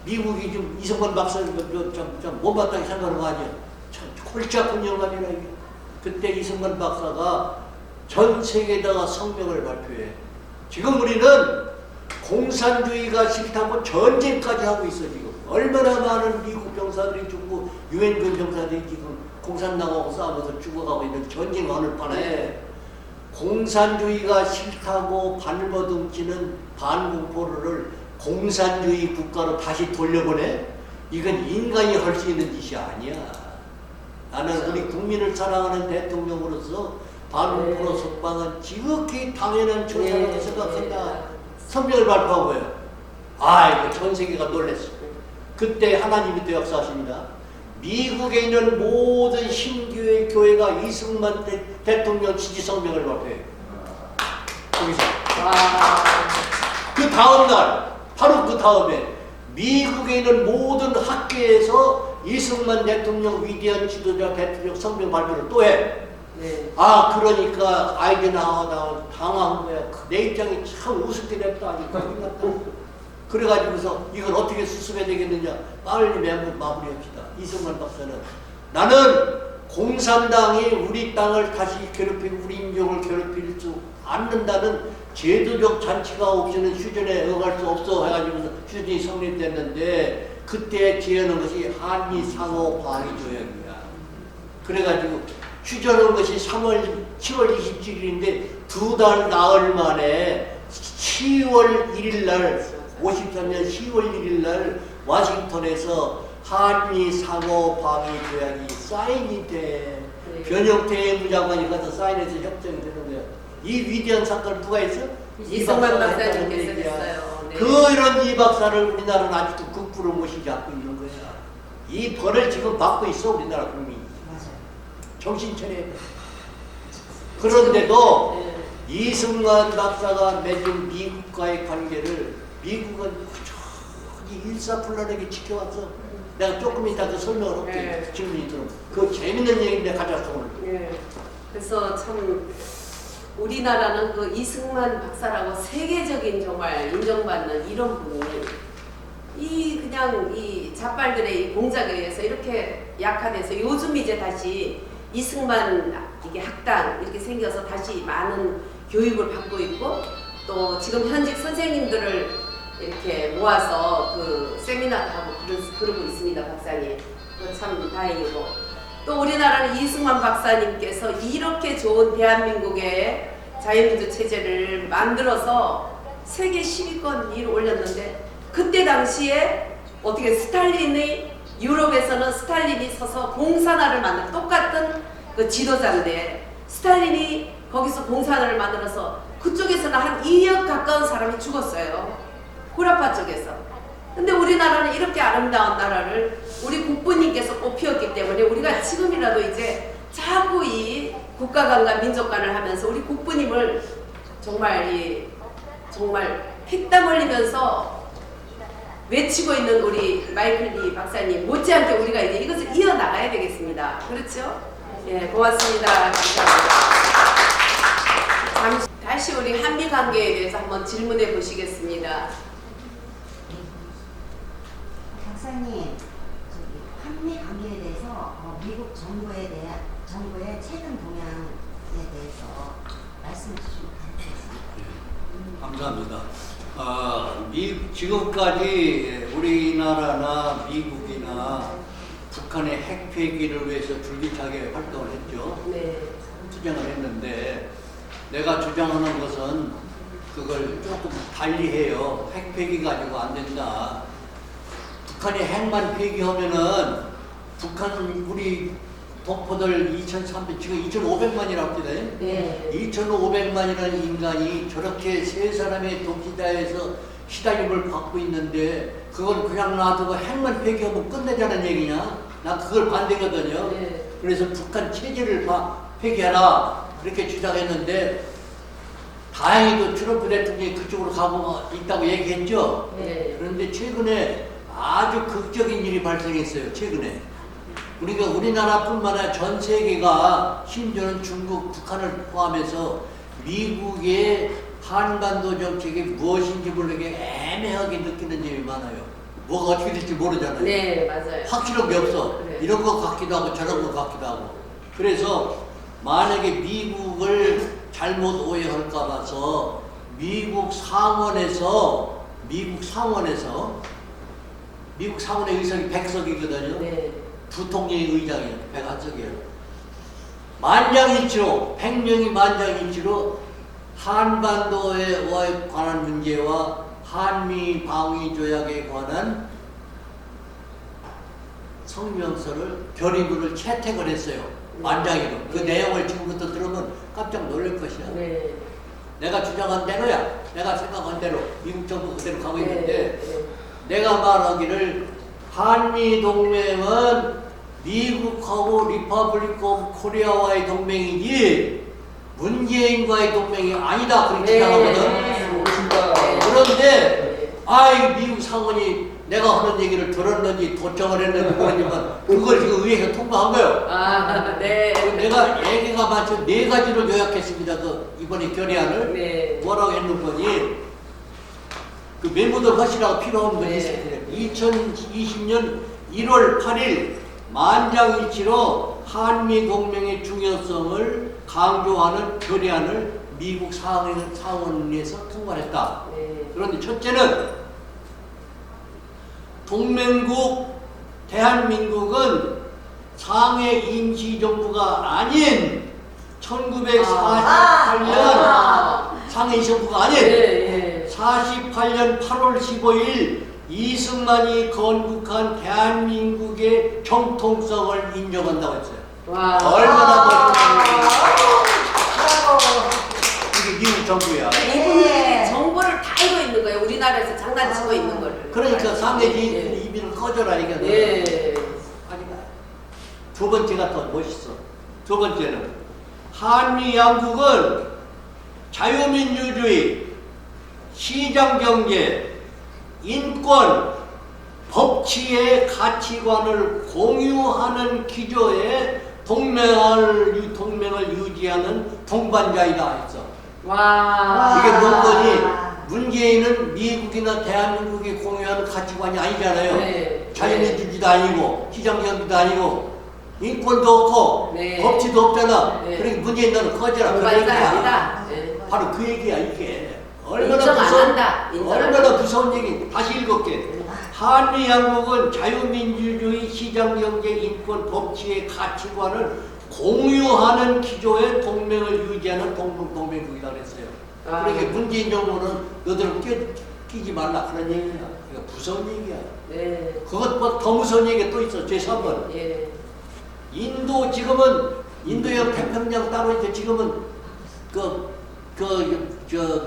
미국이 좀 이승만 박사를 좀 못마땅히 생각하는 거 아니야. 참 골치 아픈 영감이라 이게. 그때 이승만 박사가 전 세계에다가 성명을 발표해. 지금 우리는 공산주의가 싫다고 전쟁까지 하고 있어 지금. 얼마나 많은 미국 병사들이 죽고 유엔군 병사들이 지금 공산당하고 싸우면서 죽어가고 있는 전쟁하는 판에 공산주의가 싫다고 발버둥치는 반공포로를 공산주의 국가로 다시 돌려보내? 이건 인간이 할 수 있는 짓이 아니야. 나는 우리 국민을 사랑하는 대통령으로서 반문으로 석방은 지극히 당연한 조사라고 네. 생각한다. 성명을 발표한 거예요. 아이고 전 세계가 놀랐어. 그때 하나님이 또 역사하십니다. 미국에 있는 모든 신교회 교회가 이승만 대통령 지지 성명을 발표해요. 거기서. 와. 그 다음 날, 바로 그 다음에 미국에 있는 모든 학교에서 이승만 대통령 위대한 지도자 대통령 성명 발표를 또 해. 네. 아, 그러니까 아이젠하워가 당한 거야. 내 입장이 참 우습게 됐다니까. 그래가지고서 이걸 어떻게 수습해야 되겠느냐. 빨리 마무리합시다. 이승만 박사는 나는 공산당이 우리 땅을 다시 괴롭히고 우리 인종을 괴롭힐 수 않는다는 제도적 잔치가 없이는 휴전에 응할 수 없어 해가지고 휴전이 성립됐는데 그때 지어놓은 것이 한미 상호 방위 조약이야. 그래가지고 휴전한 것이 10월 27일인데 두 달 나흘 만에 10월 1일 날 53년 10월 1일 날 와싱턴에서 한미 상호 방위 조약이 사인이 돼. 네. 변형태 무장관이 가서 사인해서 협정이 되는 거야. 이 위대한 사건을 누가 했어? 이승만 박사가 박사님께서 했다는 얘기야. 했어요. 네. 그런 이 박사를 우리나라는 아직도 국부로 모시지 않고 있는 거야. 이 벌을 지금 받고 있어 우리나라 국민이. 정신 차려야 돼. 그런데도 네. 이승만 박사가 맺은 미국과의 관계를 미국은 저기 일사불란하게 지켜왔어. 내가 조금 이따 그 설명을 할게. 네. 질문이 들어. 그 재밌는 얘기인데 가져왔어 오늘. 예. 그래서 참 우리나라는 그 이승만 박사라고 세계적인 정말 인정받는 이런 분이 이 그냥 이 자빨들의 이 공작에 의해서 이렇게 약화돼서 요즘 이제 다시 이승만 이게 학당 이렇게 생겨서 다시 많은 교육을 받고 있고 또 지금 현직 선생님들을 이렇게 모아서 그 세미나도 하고 그러고 있습니다. 박사님. 그거 참 다행이고 또 우리나라는 이승만 박사님께서 이렇게 좋은 대한민국의 자유민주 체제를 만들어서 세계 10위권 위로 올렸는데 그때 당시에 어떻게 스탈린의 유럽에서는 스탈린이 서서 공산화를 만든 똑같은 그 지도자인데 스탈린이 거기서 공산화를 만들어서 그쪽에서는 한 2억 가까운 사람이 죽었어요. 구라파 쪽에서. 근데 우리나라는 이렇게 아름다운 나라를 우리 국부님께서 꽃피웠기 때문에 우리가 지금이라도 이제 자꾸 이 국가관과 민족관을 하면서 우리 국부님을 정말 정말 피땀 흘리면서 외치고 있는 우리 마이클 리 박사님 못지않게 우리가 이제 이것을 이어나가야 되겠습니다. 그렇죠? 예, 고맙습니다. 감사합니다. 잠시 다시 우리 한미 관계에 대해서 한번 질문해 보시겠습니다. 박사님, 저기 한미 관계에 대해서 미국 정부의 최근 동향에 대해서 말씀해 주시면 감사하겠습니다. 감사합니다. 지금까지 우리나라나 미국이나 북한의 핵 폐기를 위해서 줄기차게 활동을 했죠. 네. 투쟁을 했는데 내가 주장하는 것은 그걸 조금 달리해요. 핵 폐기 가지고 안 된다. 북한이 핵만 폐기하면은 북한 우리 동포들 2,300 지금 2,500만이라고 합니다. 네. 2,500만이라는 인간이 저렇게 세 사람의 독재자에서 시달림을 받고 있는데 그걸 그냥 놔두고 핵만 폐기하면 끝내자는 얘기냐? 나 그걸 반대거든요. 네. 그래서 북한 체제를 폐기하라 그렇게 주장했는데 다행히도 트럼프 대통령이 그쪽으로 가고 있다고 얘기했죠. 네. 그런데 최근에 아주 극적인 일이 발생했어요. 최근에. 우리가 우리나라뿐만 아니라 전 세계가 심지어는 중국, 북한을 포함해서 미국의 한반도 정책이 무엇인지 모르게 애매하게 느끼는 점이 많아요. 뭐가 어떻게 될지 모르잖아요. 네, 맞아요. 확실한 게 없어. 그래. 이런 것 같기도 하고 저런 것 같기도 하고. 그래서 만약에 미국을 잘못 오해할까 봐서 미국 상원의 의석이 100석이거든요. 네. 부통령의 의장이에요. 101석이에요. 만장일치로 100명이 만장일치로 한반도에 관한 문제와 한미 방위 조약에 관한 성명서를 결의문을 채택을 했어요. 만장이로. 그 내용을 지금부터 들으면 깜짝 놀랄 것이야. 네. 내가 주장한 대로야. 내가 생각한 대로 미국 정부 그대로 가고 네. 있는데 내가 말하기를 한미 동맹은 미국하고 리퍼블릭 오브 코리아와의 동맹이지 문재인과의 동맹이 아니다 그렇게 주장하거든. 그런데 아이 미국 상원이 내가 하는 얘기를 들었는지 도청을 했는지 모르지만 그걸 지금 의회에서 통과한 거예요. 아, 네. 내가 얘기가 많죠. 4가지로 요약했습니다. 그 이번에 결의안을 네. 뭐라고 했는 거니? 그 멤버들 하시라고 필요한 분이 네. 있을 텐데 2020년 1월 8일 만장일치로 한미 동맹의 중요성을 강조하는 결의안을 미국 상원에서 통과했다. 네. 그런데 첫째는 동맹국 대한민국은 상해 임시정부가 아닌 1948년 상해 임시정부가 아닌 네. 48년 8월 15일 이승만이 건국한 대한민국의 정통성을 인정한다고 했어요. 와. 얼마나 이게 미국 정부야. 이분들이 정보를 다 알고 있는 거예요. 우리나라에서 장난치고 있는 거를. 그러니까 상해 예. 이민을 꺼져라 이게. 예. 아니다. 두 번째가 더 멋있어. 두 번째는 한미 양국은 자유민주주의, 시장경제, 인권, 법치의 가치관을 공유하는 기조의 동맹을 유지하는 동반자이다 했어. 와. 이게 뭔 거니? 문재인은 미국이나 대한민국이 공유하는 가치관이 아니잖아요. 네. 자유민주주의도 아니고 시장경제도 아니고 인권도 없고 네. 법치도 없잖아. 네. 그러니까 문재인 너는 꺼져라. 그 동반자 얘기야. 아니다. 네. 바로 그 얘기야 이게. 인정 안 한다. 인정 안 얼마나 한다. 무서운 얘기. 다시 읽을게. 한미 양국은 자유민주주의, 시장경제, 인권, 법치의 가치관을 공유하는 기조의 동맹을 유지하는 동맹국이다 그랬어요. 아. 그러니까 문재인 정부는 너들은 끼지 말라 그런 얘기야. 이거 무서운 얘기야. 네. 그것보다 더 무서운 얘기가 또 있어. 제3번. 예. 인도 지금은 인도양 태평양 따로 있는데 지금은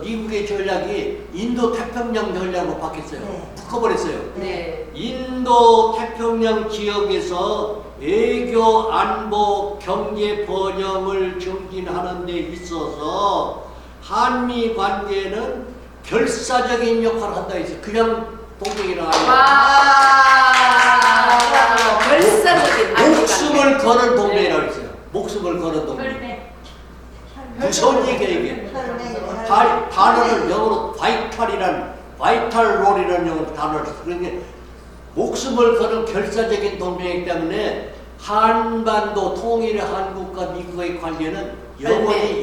미국의 전략이 인도 태평양 전략으로 바뀌었어요. 네. 바꿔버렸어요. 네. 인도 태평양 지역에서 외교, 안보, 경제 번영을 증진하는 데 있어서 한미 관계는 결사적인 역할을 한다 했어요. 그냥 동맹이라 아니야. 와. 결사적인 한미 목숨을 관계. 거는 동맹이라고 했어요. 목숨을 거는 동맹. 무서운 얘기야 이게. 단어를 영어로 바이탈 롤이라는 영어로 단어를 써. 그러니까 목숨을 거는 결사적인 동맹이기 때문에 한반도 통일의 한국과 미국의 관계는 영원히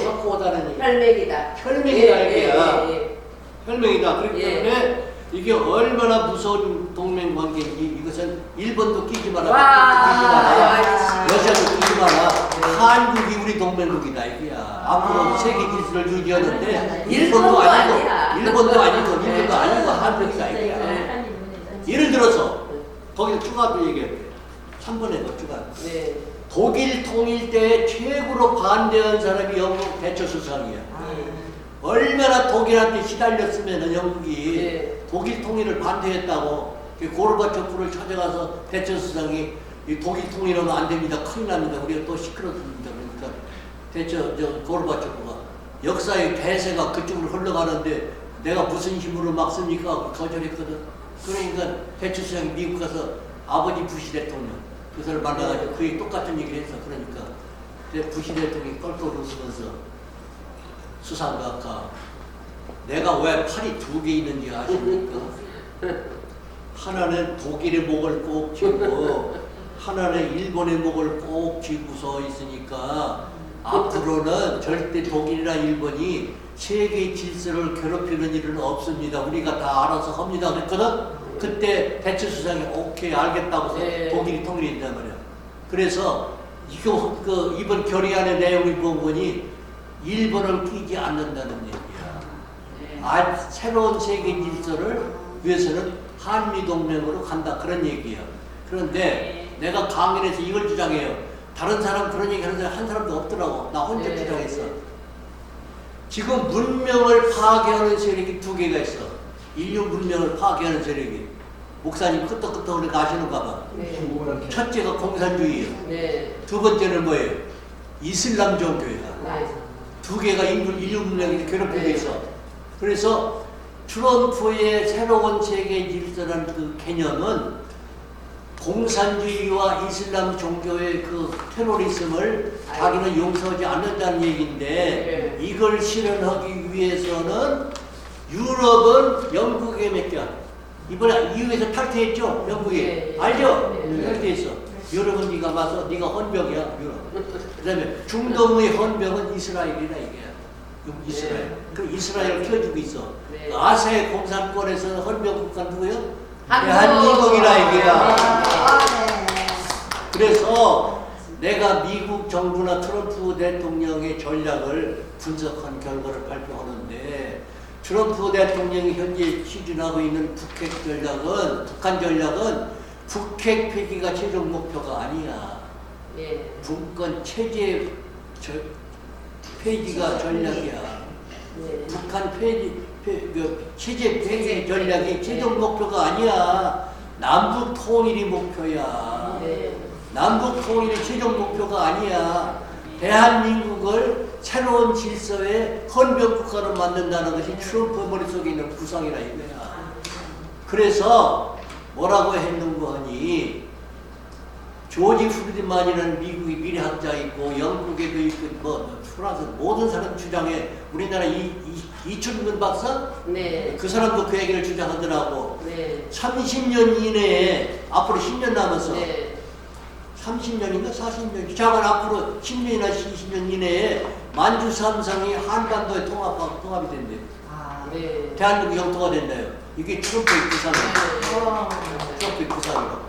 확고하다는 얘기야. 혈맥이다. 혈맹이다 예, 이게야. 예, 예. 혈맹이다. 그렇기 예. 때문에 이게 얼마나 무서운 동맹 관계인지 이것은 일본도 끼지 마라. 와. 끼지 마라. 와. 러시아도 끼지 마라. 한국이 우리 동맹국이다 이거야. 앞으로 세계 질서를 유지하는데 일본도 아니고 아니야. 일본도 아니고 한국이다 이거야. 네. 예를 들어서 거기서 추가도 얘기할게. 3번에 더 추가. 네. 독일 통일 때 최고로 반대한 사람이 영국 대처 수상이야. 얼마나 독일한테 시달렸으면 영국이 네. 독일 통일을 반대했다고 고르바초프를 찾아가서 대처 수상이 이 독일 통일하면 안 됩니다. 큰일 납니다. 우리가 또 시끄럽습니다. 그러니까 고르바초프가 역사의 대세가 그쪽으로 흘러가는데 내가 무슨 힘으로 막습니까? 거절했거든. 그러니까 대처 수상이 미국 가서 아버지 부시 대통령 그 사람을 만나가지고 그게 똑같은 얘기를 했어. 그러니까 부시 대통령이 껄껄 웃으면서 수상가가 내가 왜 팔이 2개 있는지 아십니까? 하나는 독일의 목을 꼭 쥐고 하나는 일본의 목을 꼭 쥐고서 있으니까 앞으로는 절대 독일이나 일본이 세계 질서를 괴롭히는 일은 없습니다. 우리가 다 알아서 합니다. 그랬거든? 그때 대처 수상이 오케이 알겠다고 해서 네. 독일이 통일했단 말이야. 그래서 이번 결의안의 내용을 보니 일본을 끼지 않는다는 얘기야. 새로운 세계 질서를 위해서는 한미 동맹으로 간다 그런 얘기야. 그런데 내가 강연에서 이걸 주장해요. 다른 사람 그런 얘기 하는 사람 한 사람도 없더라고. 나 혼자 네. 주장했어. 지금 문명을 파괴하는 세력이 두 개가 있어. 인류 문명을 파괴하는 세력이. 목사님 끄떡끄떡 우리가 아시는가 봐. 네. 중국은 첫째가 공산주의예요. 네. 두 번째는 뭐예요? 이슬람 종교야. 네. 두 개가 인류 문명을 괴롭히고 네. 있어. 그래서 트럼프의 새로운 세계 질서라는 그 개념은 공산주의와 이슬람 종교의 그 테러리즘을 자기는 용서하지 않는다는 얘기인데 네. 이걸 실현하기 위해서는 유럽은 영국에 맡겨. 이번에 EU에서 탈퇴했죠, 영국이. 네. 알죠? 네. 탈퇴했어. 유럽은 네가 와서 네가 헌병이야, 유럽. 그다음에 중동의 헌병은 이스라엘이라 이게. 이스라엘. 네. 그 이스라엘을 키워주고 있어. 네. 그 아세 공산권에서는 헌병 국가 누구요? 한국. 대한민국이라 이게야. 아, 네. 그래서 내가 미국 정부나 트럼프 대통령의 전략을 분석한 결과를 발표하는데 트럼프 대통령이 현재 추진하고 있는 북한 전략은 북핵 폐기가 최종 목표가 아니야. 예. 분권 체제 폐기가 전략이야. 네. 북한 체제 폐기 전략이 최종 목표가 아니야. 남북 통일이 목표야. 네. 남북 통일이 최종 목표가 아니야. 대한민국을 새로운 질서의 헌병 국가로 만든다는 것이 트럼프 머릿속에 있는 구상이라 이거야. 그래서 뭐라고 했는가 하니 조지 프리드만이라는 미국의 미래학자 있고 영국에도 있고 뭐 프랑스 모든 사람 주장해. 우리나라 이춘근 박사 네. 그 사람도 그 얘기를 주장하더라고. 네. 30년 이내에 앞으로 10년 남았어. 네. 30년인가 40년 자간 앞으로 10년이나 20년 이내에 만주 삼성이 한반도에 통합이 된대. 아, 네. 대한민국 영토가 된다요. 이게 트럼프의 구상이에요. 와. 트럼프의 구상이에요.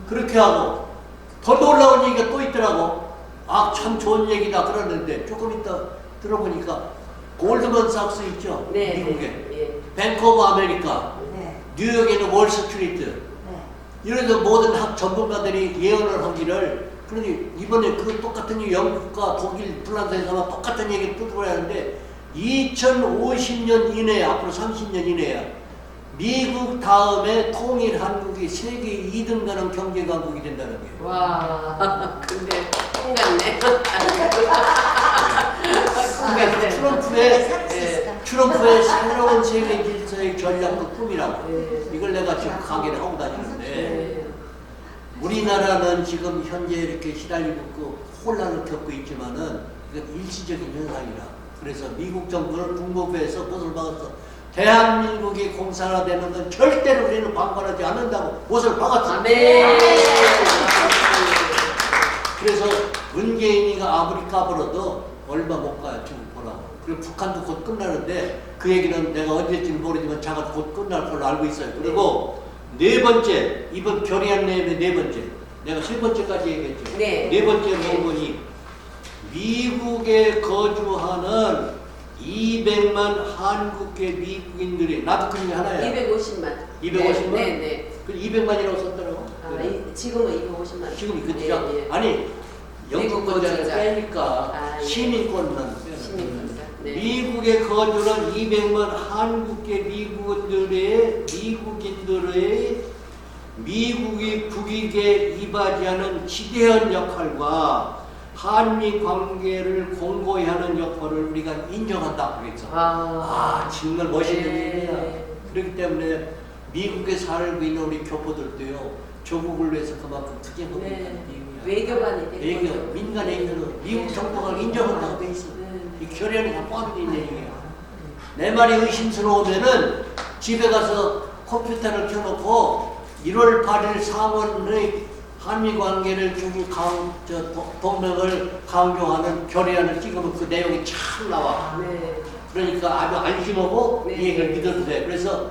그렇게 하고 더 놀라운 얘기가 또 있더라고. 아, 참 좋은 얘기다 그러는데 조금 이따 들어보니까 골드먼삭스 있죠? 네. 미국에. 예. 뱅크 오브 아메리카, 네. 뉴욕에는 월스트리트. 네. 이래서 모든 전문가들이 예언을 하기를 그러니 이번에 그 똑같은 영국과 독일, 프랑스에서만 똑같은 얘기를 뚜드려 하는데 2050년 이내에 앞으로 30년 이내에 미국 다음에 통일 한국이 세계 2등 가는 경제 강국이 된다는 거예요. 와. 근데 통 같네. 그러니까 트럼프의 새로운 세계 질서의 전략도 꿈이라고. 네. 이걸 내가 지금 강의를 하고 다니는데 네. 우리나라는 지금 현재 이렇게 시달리고 있고 혼란을 겪고 있지만은 이건 일시적인 현상이라. 그래서 미국 정부는 국무부에서 못을 박았어. 대한민국이 공산화되는 건 절대로 우리는 방관하지 않는다고 못을 박았어. 아멘. 그래서 문재인이가 아무리 까불어도 얼마 못 가요. 지금 보라고. 그리고 북한도 곧 끝나는데 그 얘기는 내가 언제쯤 모르지만 자가 곧 끝날 걸로 알고 있어요. 그리고 네 번째, 이번 결의안 내용의 네 번째. 내가 세 번째까지 얘기했죠. 네. 네 번째 부분이 미국에 거주하는 200만 한국계 미국인들이 나도 그 중에 하나야. 250만. 250만? 네, 네. 그 200만이라고 썼더라고. 지금은 250만. 지금 그 네, 장 네. 아니 영국 거주자를 거주자. 빼니까 아, 예. 시민권만 시민권자. 네. 미국에 거주한 200만 한국계 미국인들의 미국이 국익에 이바지하는 지대한 역할과 한미 관계를 공고히 하는 역할을 우리가 인정한다 그랬죠. 아, 정말 멋있는 네. 얘기야. 그렇기 때문에 미국에 살고 있는 우리 교포들도요, 조국을 위해서 그만큼 투쟁하고 네. 있다는 얘기야. 외교관이 된 외교, 거죠. 민간 외교는 미국 네. 정부가 인정한다고 돼 있어. 네. 이 결의안에 다 포함이 돼 있는 얘기야. 내 말이 의심스러우면은 집에 가서 컴퓨터를 켜놓고 1월 8일 상원의 한미 관계를 동맹을 강조하는 결의안을 찍으면 그 내용이 참 나와. 네. 그러니까 아주 안심하고 네. 이 얘기를 믿어도 돼. 그래서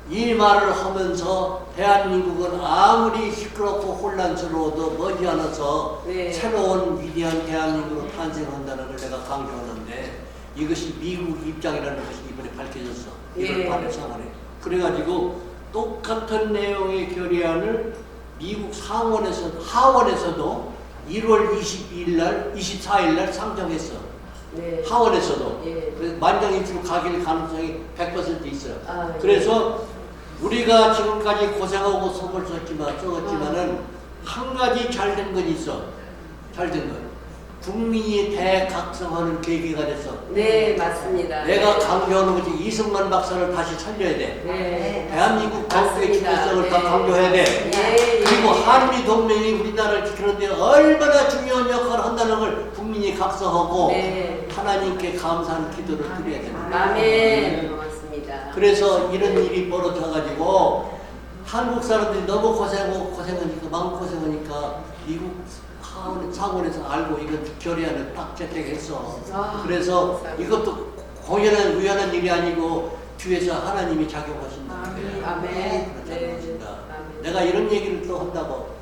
이 말을 하면서 대한민국은 아무리 시끄럽고 혼란스러워도 머지않아서 네. 새로운 위대한 대한민국으로 탄생한다는 걸 내가 강조하는데 이것이 미국 입장이라는 것이 이번에 밝혀졌어. 예. 1월 8일 상원에. 그래가지고 똑같은 내용의 결의안을 미국 하원에서도 1월 22일 날, 24일 날 상정했어. 네. 하원에서도. 예. 그래서 만장일치로 가길 가능성이 100% 있어요. 아, 예. 그래서 우리가 지금까지 고생하고 속을 썩었지만은 한 가지 잘된 건 있어. 잘된 건. 국민이 대각성하는 계기가 됐어. 네, 맞습니다. 내가 강조하는 거지. 이승만 박사를 다시 살려야 돼. 네. 대한민국 경제의 맞습니다. 중요성을 네. 다 강조해야 돼. 예, 그리고 예. 한미 동맹이 우리나라를 지키는데 얼마나 중요한 역할을 한다는 걸 국민이 각성하고 네. 하나님께 감사하는 기도를 드려야 됩니다. 아멘. 고맙습니다. 그래서 이런 일이 벌어져가지고 한국 사람들이 너무 고생하니까 마음고생하니까 미국 상원에서 알고 이건 결의안을 딱 채택했어. 아, 그래서 감사합니다. 이것도 공연한 우연한 일이 아니고 뒤에서 하나님이 작용하신다. 아멘. 작용하신다. 아멘. 내가 이런 얘기를 또 한다고.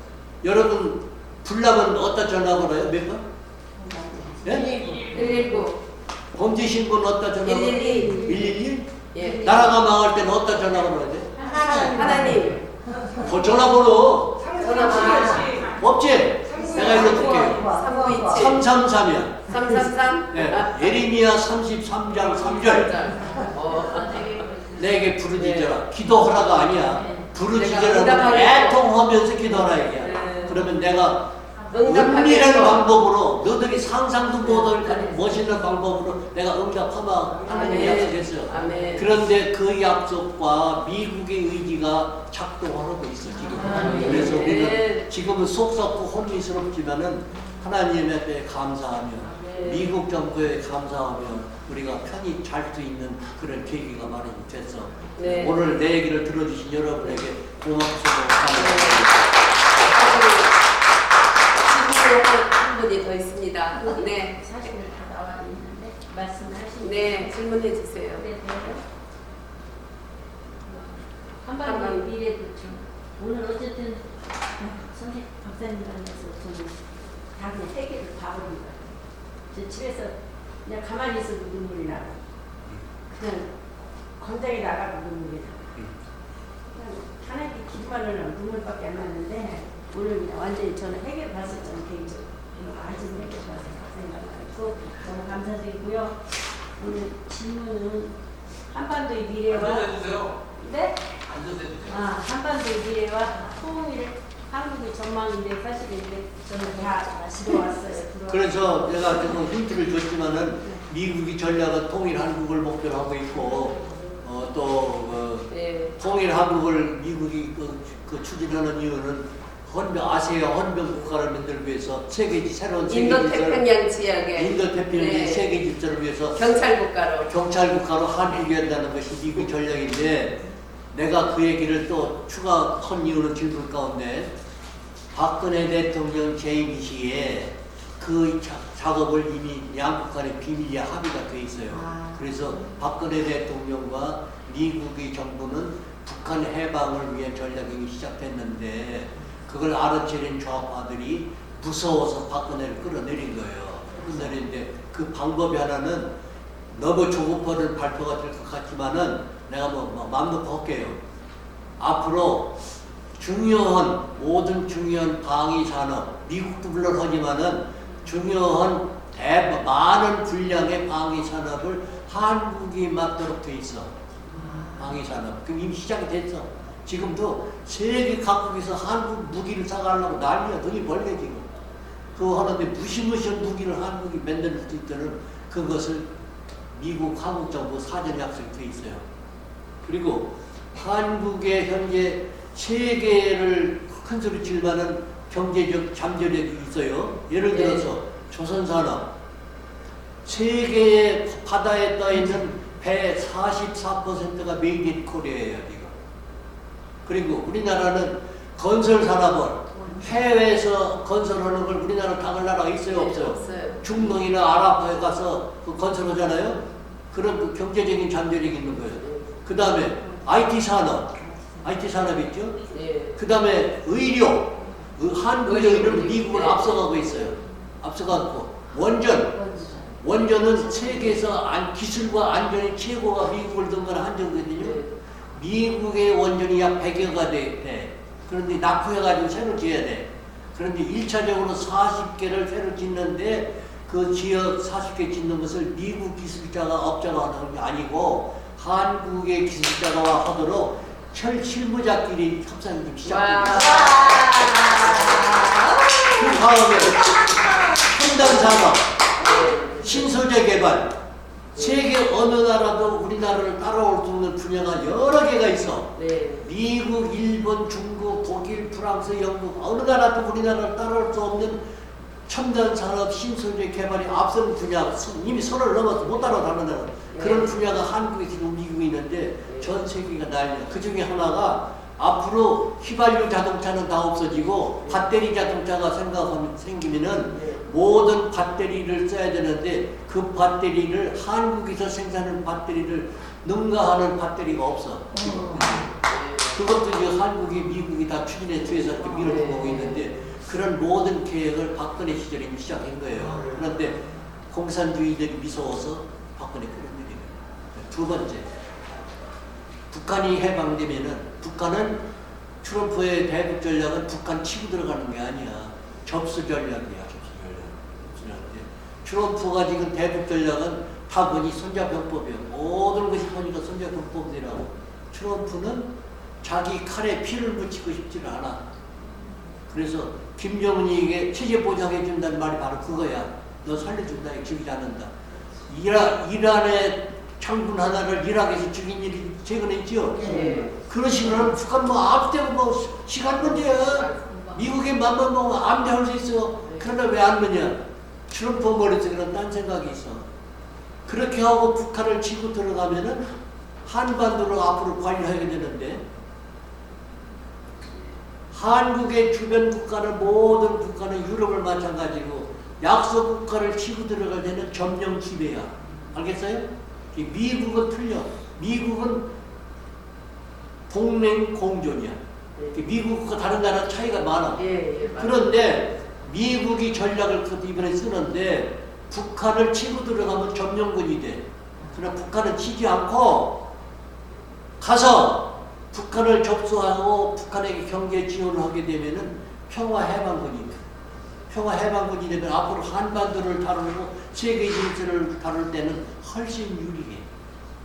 여러분 불나면 어디다 전화 걸어요? 몇 번? 네? 119. 범죄신 분 어디다 전화 걸어요? 112. 112? 예. 나라가 망할 때는 어디다 전화 걸어야 돼? 하나님. 그 전화번호 전화 없지? 내가 읽어줄게요. 3927. 333이야. 333. 네. 예레미야 33장 3절. 내게 부르짖어라. 기도하라가 아니야. 부르짖으라는 응답하겠소. 애통하면서 기도하라 얘기야. 네. 그러면 내가 응답하겠소. 은밀한 방법으로 너들이 상상도 못할 멋있는 방법으로 내가 응답하마 하나님 아멘. 약속했어요. 아멘. 그런데 그 약속과 미국의 의지가 작동하고 있어 지금. 아멘. 그래서 우리는 지금은 속썩고 혼미스럽지만은 하나님 앞에 감사하며 아멘. 미국 정부에 감사하며 우리가 편히 잘 수 있는 그런 계기가 마련이 됐어. 네. 오늘 내 얘기를 들어주신 여러분에게 고맙고 한 분이 더 있습니다. 네. 사실 다 나와 있는데 말씀하신 네, 질문해 주세요. 한반도의 미래도 좀 오늘 어쨌든 선생 박사님 만나서 저는 당의 세계를 봐버린 거예요. 저 집에서 그냥 가만히 있어도 눈물이 나고 그냥 광장에 나가도 눈물이 나고 그냥 하나님께 기도만 하면 눈물밖에 안 나는데 오늘 그냥 완전히 저는 해결 봤었잖아요. 개인적으로 아주 해결 봤어요. 박사님 만나고 너무 감사드리고요. 오늘 질문은 한반도의 미래와 네? 아, 한반도의 미래와 통일을 한국의 전망인데 사실은 저는 다 들어왔어요. 그래서 내가 조금 힌트를 줬지만은 미국이 전략은 통일 한국을 목표로 하고 있고 네. 통일 한국을 미국이 추진하는 이유는 아시아 헌병 국가를 만들기 위해서 새로운 세계 인도 질서를 태평양 지역에 인도 태평양 네. 세계 질서를 위해서 경찰 국가로 경찰 국가로 한일기한다는 것이 미국 전략인데 내가 그 얘기를 또 추가한 이유는 질문 가운데 박근혜 대통령 재임 시에 그 작업을 이미 양국 간에 비밀리 합의가 돼 있어요. 그래서 박근혜 대통령과 미국의 정부는 북한 해방을 위한 전략이 시작됐는데 그걸 알아채린 좌파들이 무서워서 박근혜를 끌어내린 거예요. 끌어내리는데 그 방법이 하나는 너무 조급한 발표가 될 것 같지만은 내가 마음 놓고 할게요. 앞으로 모든 중요한 방위 산업, 미국도 물론 하지만은 중요한 많은 분량의 방위 산업을 한국이 맡도록 돼 있어. 방위 산업. 그럼 이미 시작이 됐어. 지금도 세계 각국에서 한국 무기를 사가려고 난리야. 눈이 벌게 지금. 그거 하는데 무시무시한 무기를 한국이 만들 수 있다는 그것을 미국 한국 정부 사전 약속이 돼 있어요. 그리고 한국의 현재 세계를 큰 소리 칠 만한 경제적 잠재력이 있어요. 예를 들어서 조선산업. 세계의 바다에 떠 있는 배 44%가 메이드 인 코리아예요, 지금. 그리고 우리나라는 건설 산업을 해외에서 건설하는 걸 우리나라 당할 나라가 있어요, 없어요? 없어요. 중동이나 아랍에 가서 그 건설하잖아요. 그런 그 경제적인 잠재력이 있는 거예요. 그 다음에 IT 산업 있죠. 네. 그 다음에 의료, 한국의 의료는 미국을 네. 앞서가고 있어요. 앞서가고 원전은 세계에서 기술과 안전이 최고가 미국을 등반한 한정거든요. 네. 미국의 원전이 약 100여가 돼. 그런데 낙후해가지고 새로 지어야 돼. 그런데 1차적으로 40개를 새로 짓는데 그 지역 40개 짓는 것을 미국 기술자가 업자가 하는 게 아니고 한국의 기술자가 하도록 실무자끼리 협상이 좀 시작됩니다. 그 다음에 첨단 산업, 신소재 개발, 세계 어느 나라도 우리나라를 따라올 수 있는 분야가 여러 개가 있어. 네. 미국, 일본, 중국, 독일, 프랑스, 영국 어느 나라도 우리나라를 따라올 수 없는 첨단 산업, 신소재 개발이 앞선 분야, 이미 선을 넘어서 못 따라가는 나라. 그런 분야가 한국에 지금 미국에 있는데 전 세계가 난리야. 그 중에 하나가 앞으로 휘발유 자동차는 다 없어지고 배터리 자동차가 생기면은 모든 배터리를 써야 되는데 그 배터리를 한국에서 생산하는 배터리를 능가하는 배터리가 없어. 그것도 지금 한국이 미국이 다 추진해 주해서 이렇게 밀어주고 있는데 그런 모든 계획을 박근혜 시절에 시작한 거예요. 그런데 공산주의들이 무서워서 박근혜 그런 일이에요. 두 번째, 북한이 해방되면은 북한은 트럼프의 대북 전략은 북한 치고 들어가는 게 아니야. 접수 전략이야. 접수 전략. 트럼프가 지금 대북 전략은 타건이 손자병법이야. 모든 것이 보니까 손자병법이라고. 트럼프는 자기 칼에 피를 묻히고 싶지는 않아. 그래서 김정은이에게 체제 보장해 준다는 말이 바로 그거야. 너 살려준다. 죽이지 않는다. 이란의 장군 하나를 이라크에서 죽인 일이 최근에 있죠. 그런 식으로 북한 뭐 아무 때고 뭐 시간 문제야. 미국의 맘만 먹으면 암대할 수 있어. 그러나 왜 안 넣냐? 트럼프 머릿속에는 딴 생각이 있어. 그렇게 하고 북한을 치고 들어가면은 한반도를 앞으로 관리해야 되는데 한국의 주변 국가는 모든 국가는 유럽을 마찬가지고 약소 국가를 치고 들어갈 때는 점령 지배야. 알겠어요? 미국은 틀려. 미국은 동맹 공존이야. 미국과 다른 나라 차이가 많아. 그런데 미국이 전략을 이번에 쓰는데 북한을 치고 들어가면 점령군이 돼. 그러나 북한은 치지 않고 가서 북한을 접수하고 북한에게 경제 지원을 하게 되면은 평화해방군이 돼. 평화해방군이 되면 앞으로 한반도를 다루고 세계 질서를 다룰 때는 훨씬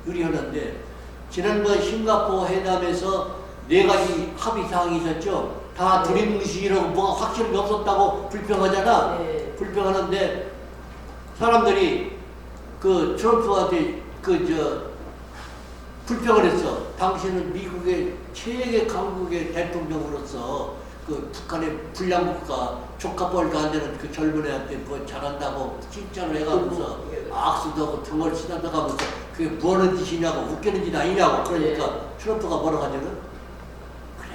유리하는데 지난번 싱가포르 회담에서 4가지 합의사항이 있었죠. 다 두리뭉실이라고 뭐가 확실히 없었다고 불평하잖아. 불평하는데 사람들이 그 트럼프한테 불평을 했어. 당신은 미국의 최대 강국의 대통령으로서 그 북한의 불량국가 조카뻘도 안 되는 그 젊은 애한테 뭐 잘한다고 칭찬을 해가면서 악수도 하고 등을 치다가면서 그게 뭐 하는 짓이냐고 웃기는 짓 아니냐고. 그러니까 트럼프가 뭐라고 하냐면 그래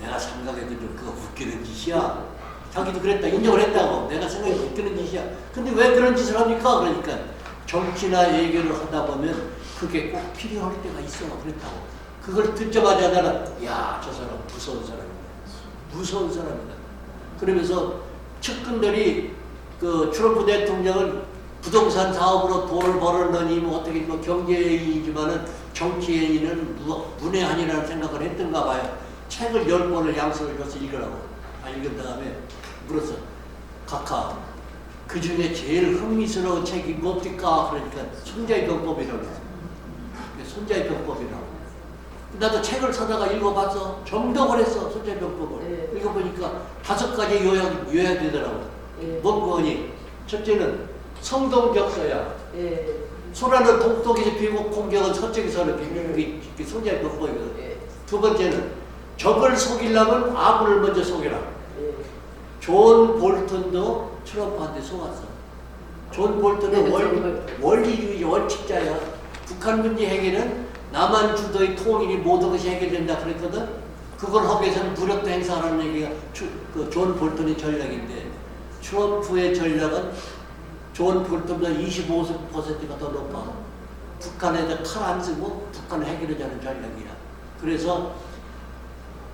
내가 생각해도 좀 그거 웃기는 짓이야. 자기도 그랬다. 인정을 했다고. 내가 생각해도 웃기는 짓이야. 근데 왜 그런 짓을 합니까? 그러니까 정치나 얘기를 하다 보면 그게 꼭 필요할 때가 있어. 그랬다고. 그걸 듣자마자 나는 야, 저 사람 무서운 사람이다. 무서운 사람이다. 그러면서 측근들이 그 트럼프 대통령은 부동산 사업으로 돈을 벌었느니 뭐 어떻게 뭐 경제인이지만은 정치인은 문외한이라는 생각을 했던가 봐요. 책을 10권을 양식을 줘서 읽으라고. 읽은 다음에 물었어. 각하 그 중에 제일 흥미스러운 책이 뭡니까? 그러니까 손자의 병법이라고 했어. 손자의 병법이라고. 나도 책을 사다가 읽어봤어. 정독을 했어. 손자의 병법을. 읽어보니까 5가지 요약되더라고. 뭔 거니? 첫째는 성동격서야. 소라는 동쪽에서 피고 공격은 서쪽에서 하는 게 손자의 병법이거든. 두 번째는 적을 속이려면 아군을 먼저 속여라. 존 볼턴도 트럼프한테 속았어. 존 볼턴은 원리주의 원칙자야. 북한 문제 해결은 남한 주도의 통일이 모든 것이 해결된다 그랬거든. 그걸 하기 위해서는 무력도 행사하는 얘기가 그 존 볼턴의 전략인데 트럼프의 전략은 존 볼턴보다 25%가 더 높아. 북한에다 칼 안 쓰고 북한을 해결하자는 전략이야. 그래서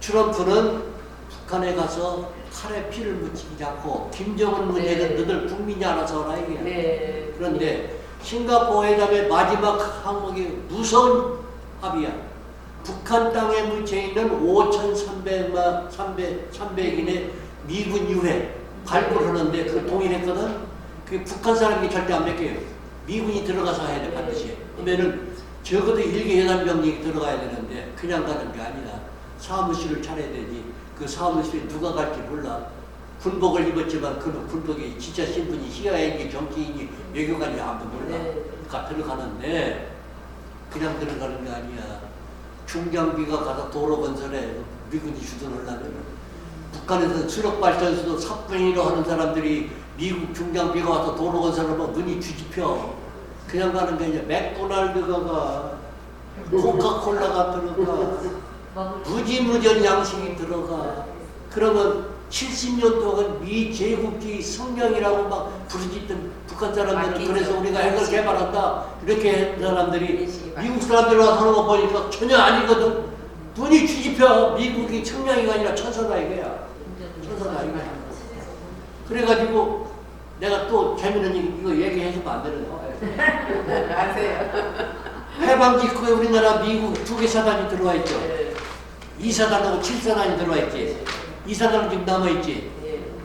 트럼프는 북한에 가서 칼에 피를 묻히지 않고 김정은 문제는 너들 국민이 알아서 하라 이게. 그런데 싱가포르 회담의 마지막 항목이 무서운 합의야. 북한 땅에 묻혀 있는 5,300인의 미군 유해 발굴하는데 그 동의했거든. 그 북한 사람이 절대 안 맡겨요. 미군이 들어가서 해야 돼 반드시. 그러면은 적어도 일개 해당 병력이 들어가야 되는데 그냥 가는 게 아니라 사무실을 차려야 되지. 그 사무실에 누가 갈지 몰라. 군복을 입었지만 그 군복이 진짜 신분이 시야인지 정치인이 외교관이 아무도 몰라. 그러니까 들어가는데 그냥 들어가는 게 아니야. 중장비가 가서 도로 건설에 미군이 주둔하려면 북한에서 수력발전소도 삽분이로 하는 사람들이 미국 중장비가 와서 도로 건설하면 눈이 뒤집혀. 그냥 가는 게 아니라 맥도날드가 가, 코카콜라가 들어가, 무지무전 양식이 들어가. 그러면 70년 동안 미 제국주의 성령이라고 막 부르짖던 북한 사람들은 그래서 우리가 핵을 개발한다 이렇게 한 사람들이 미국 사람들 와서 하는 거 보니까 전혀 아니거든. 눈이 뒤집혀. 미국이 성령이가 아니라 천사다 이거야. 천사다 이거야. 그래가지고 내가 또 재밌는 얘기 이거 얘기해주면 안 되는 거야. 아세요? 해방 직후에 우리나라 미국 2개 사단이 들어와 있죠. 2사단하고 7사단이 들어와 있지. 2사단은 지금 남아있지.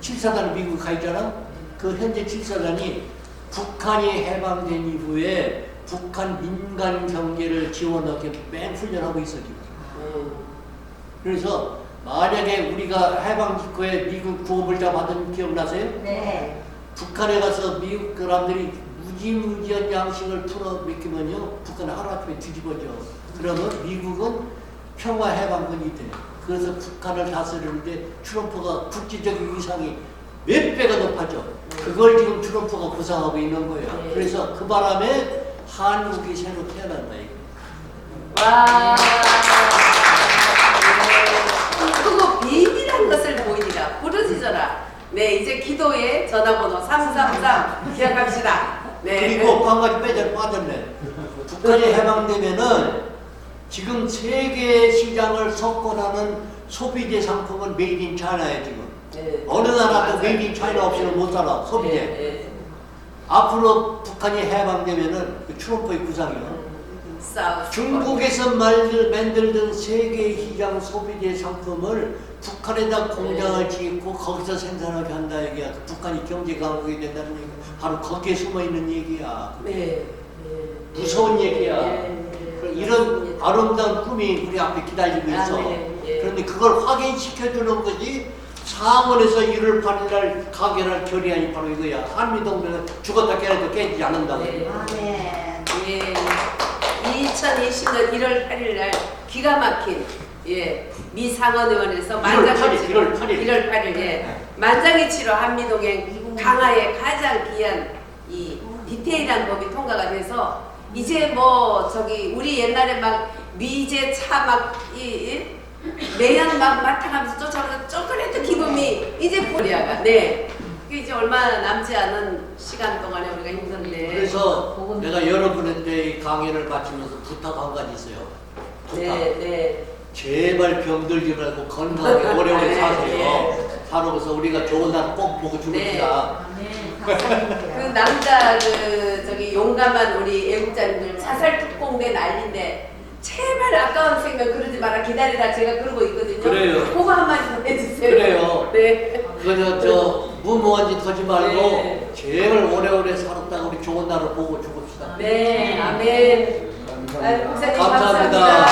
7사단은 미국 가 있잖아. 그 현재 7사단이 북한이 해방된 이후에 북한 민간 경제를 지원하게 맨 훈련하고 있어 지금. 그래서 만약에 우리가 해방 직후에 미국 구호물자 받은 기억나세요? 네. 북한에 가서 미국 사람들이 무지무지한 양식을 풀어 맡기면요 북한은 하루아침에 뒤집어져. 그러면 미국은 평화 해방군이 돼. 그래서 북한을 다스리는데 트럼프가 국제적 위상이 몇 배가 높아져. 그걸 지금 트럼프가 구상하고 있는 거예요. 그래서 그 바람에 한국이 새로 태어난다 이거. 와. 그거 비밀한 것을 보이니라 부르짖어라. 네, 이제 기도의 전화번호 333 기억합시다. 네. 그리고 한 가지 빠졌네. 북한이 해방되면은 지금 세계 시장을 석권하는 소비재 상품은 메이드 인 차이나예요 지금. 네. 어느 나라도 맞아요. 메이드 인 차이나 없이는 못 살아 소비재. 네, 네. 앞으로 북한이 해방되면은 그 트럼프의 구상이요. 사우스 중국에서 만들던 세계 시장 소비재 상품을 북한에다 공장을 짓고 거기서 생산하게 한다 얘기야. 북한이 경제 강국이 된다는 얘기. 바로 거기에 숨어 있는 얘기야. 네. 무서운 얘기야. 네. 이런 아름다운 꿈이 우리 앞에 기다리고 있어. 그런데 그걸 확인시켜주는 거지. 상원에서 1월 8일 날 가결할 결의안이 바로 이거야. 한미동맹은 죽었다 깨어나도 깨지지 않는다고. 네. 아멘. 예. 2020년 1월 8일 날 기가 막힌 미 상원의원에서 1월 8일. 1월 8일 만장일치로 한미동맹 강화의 가장 귀한 이 디테일한 법이 통과가 돼서 이제 뭐 저기 우리 옛날에 막 미제 차 매연 막 맡아가면서 쫓아가서 쪼그레도 기분이 이제 코리아가 그게 이제 얼마 남지 않은 시간 동안에 우리가 힘든데 그래서 내가 여러분한테 강의를 마치면서 부탁 한 가지 있어요. 부탁. 제발 병들지 말고 건강하게 오래오래 사세요. 살아서 우리가 좋은 날 꼭 보고 죽읍시다. 그 남자 저기 용감한 우리 애국자님들 자살 특공대 난리인데 제발 아까운 생명 그러지 마라 기다리라 제가 그러고 있거든요. 그래요. 그거 한마디 좀 해주세요. 그래요. 네. 그저 무모한 짓 하지 말고 네. 제발 오래오래 살았다가 우리 좋은 날을 보고 죽읍시다. 네. 아멘. 감사합니다. 목사님 감사합니다. 감사합니다.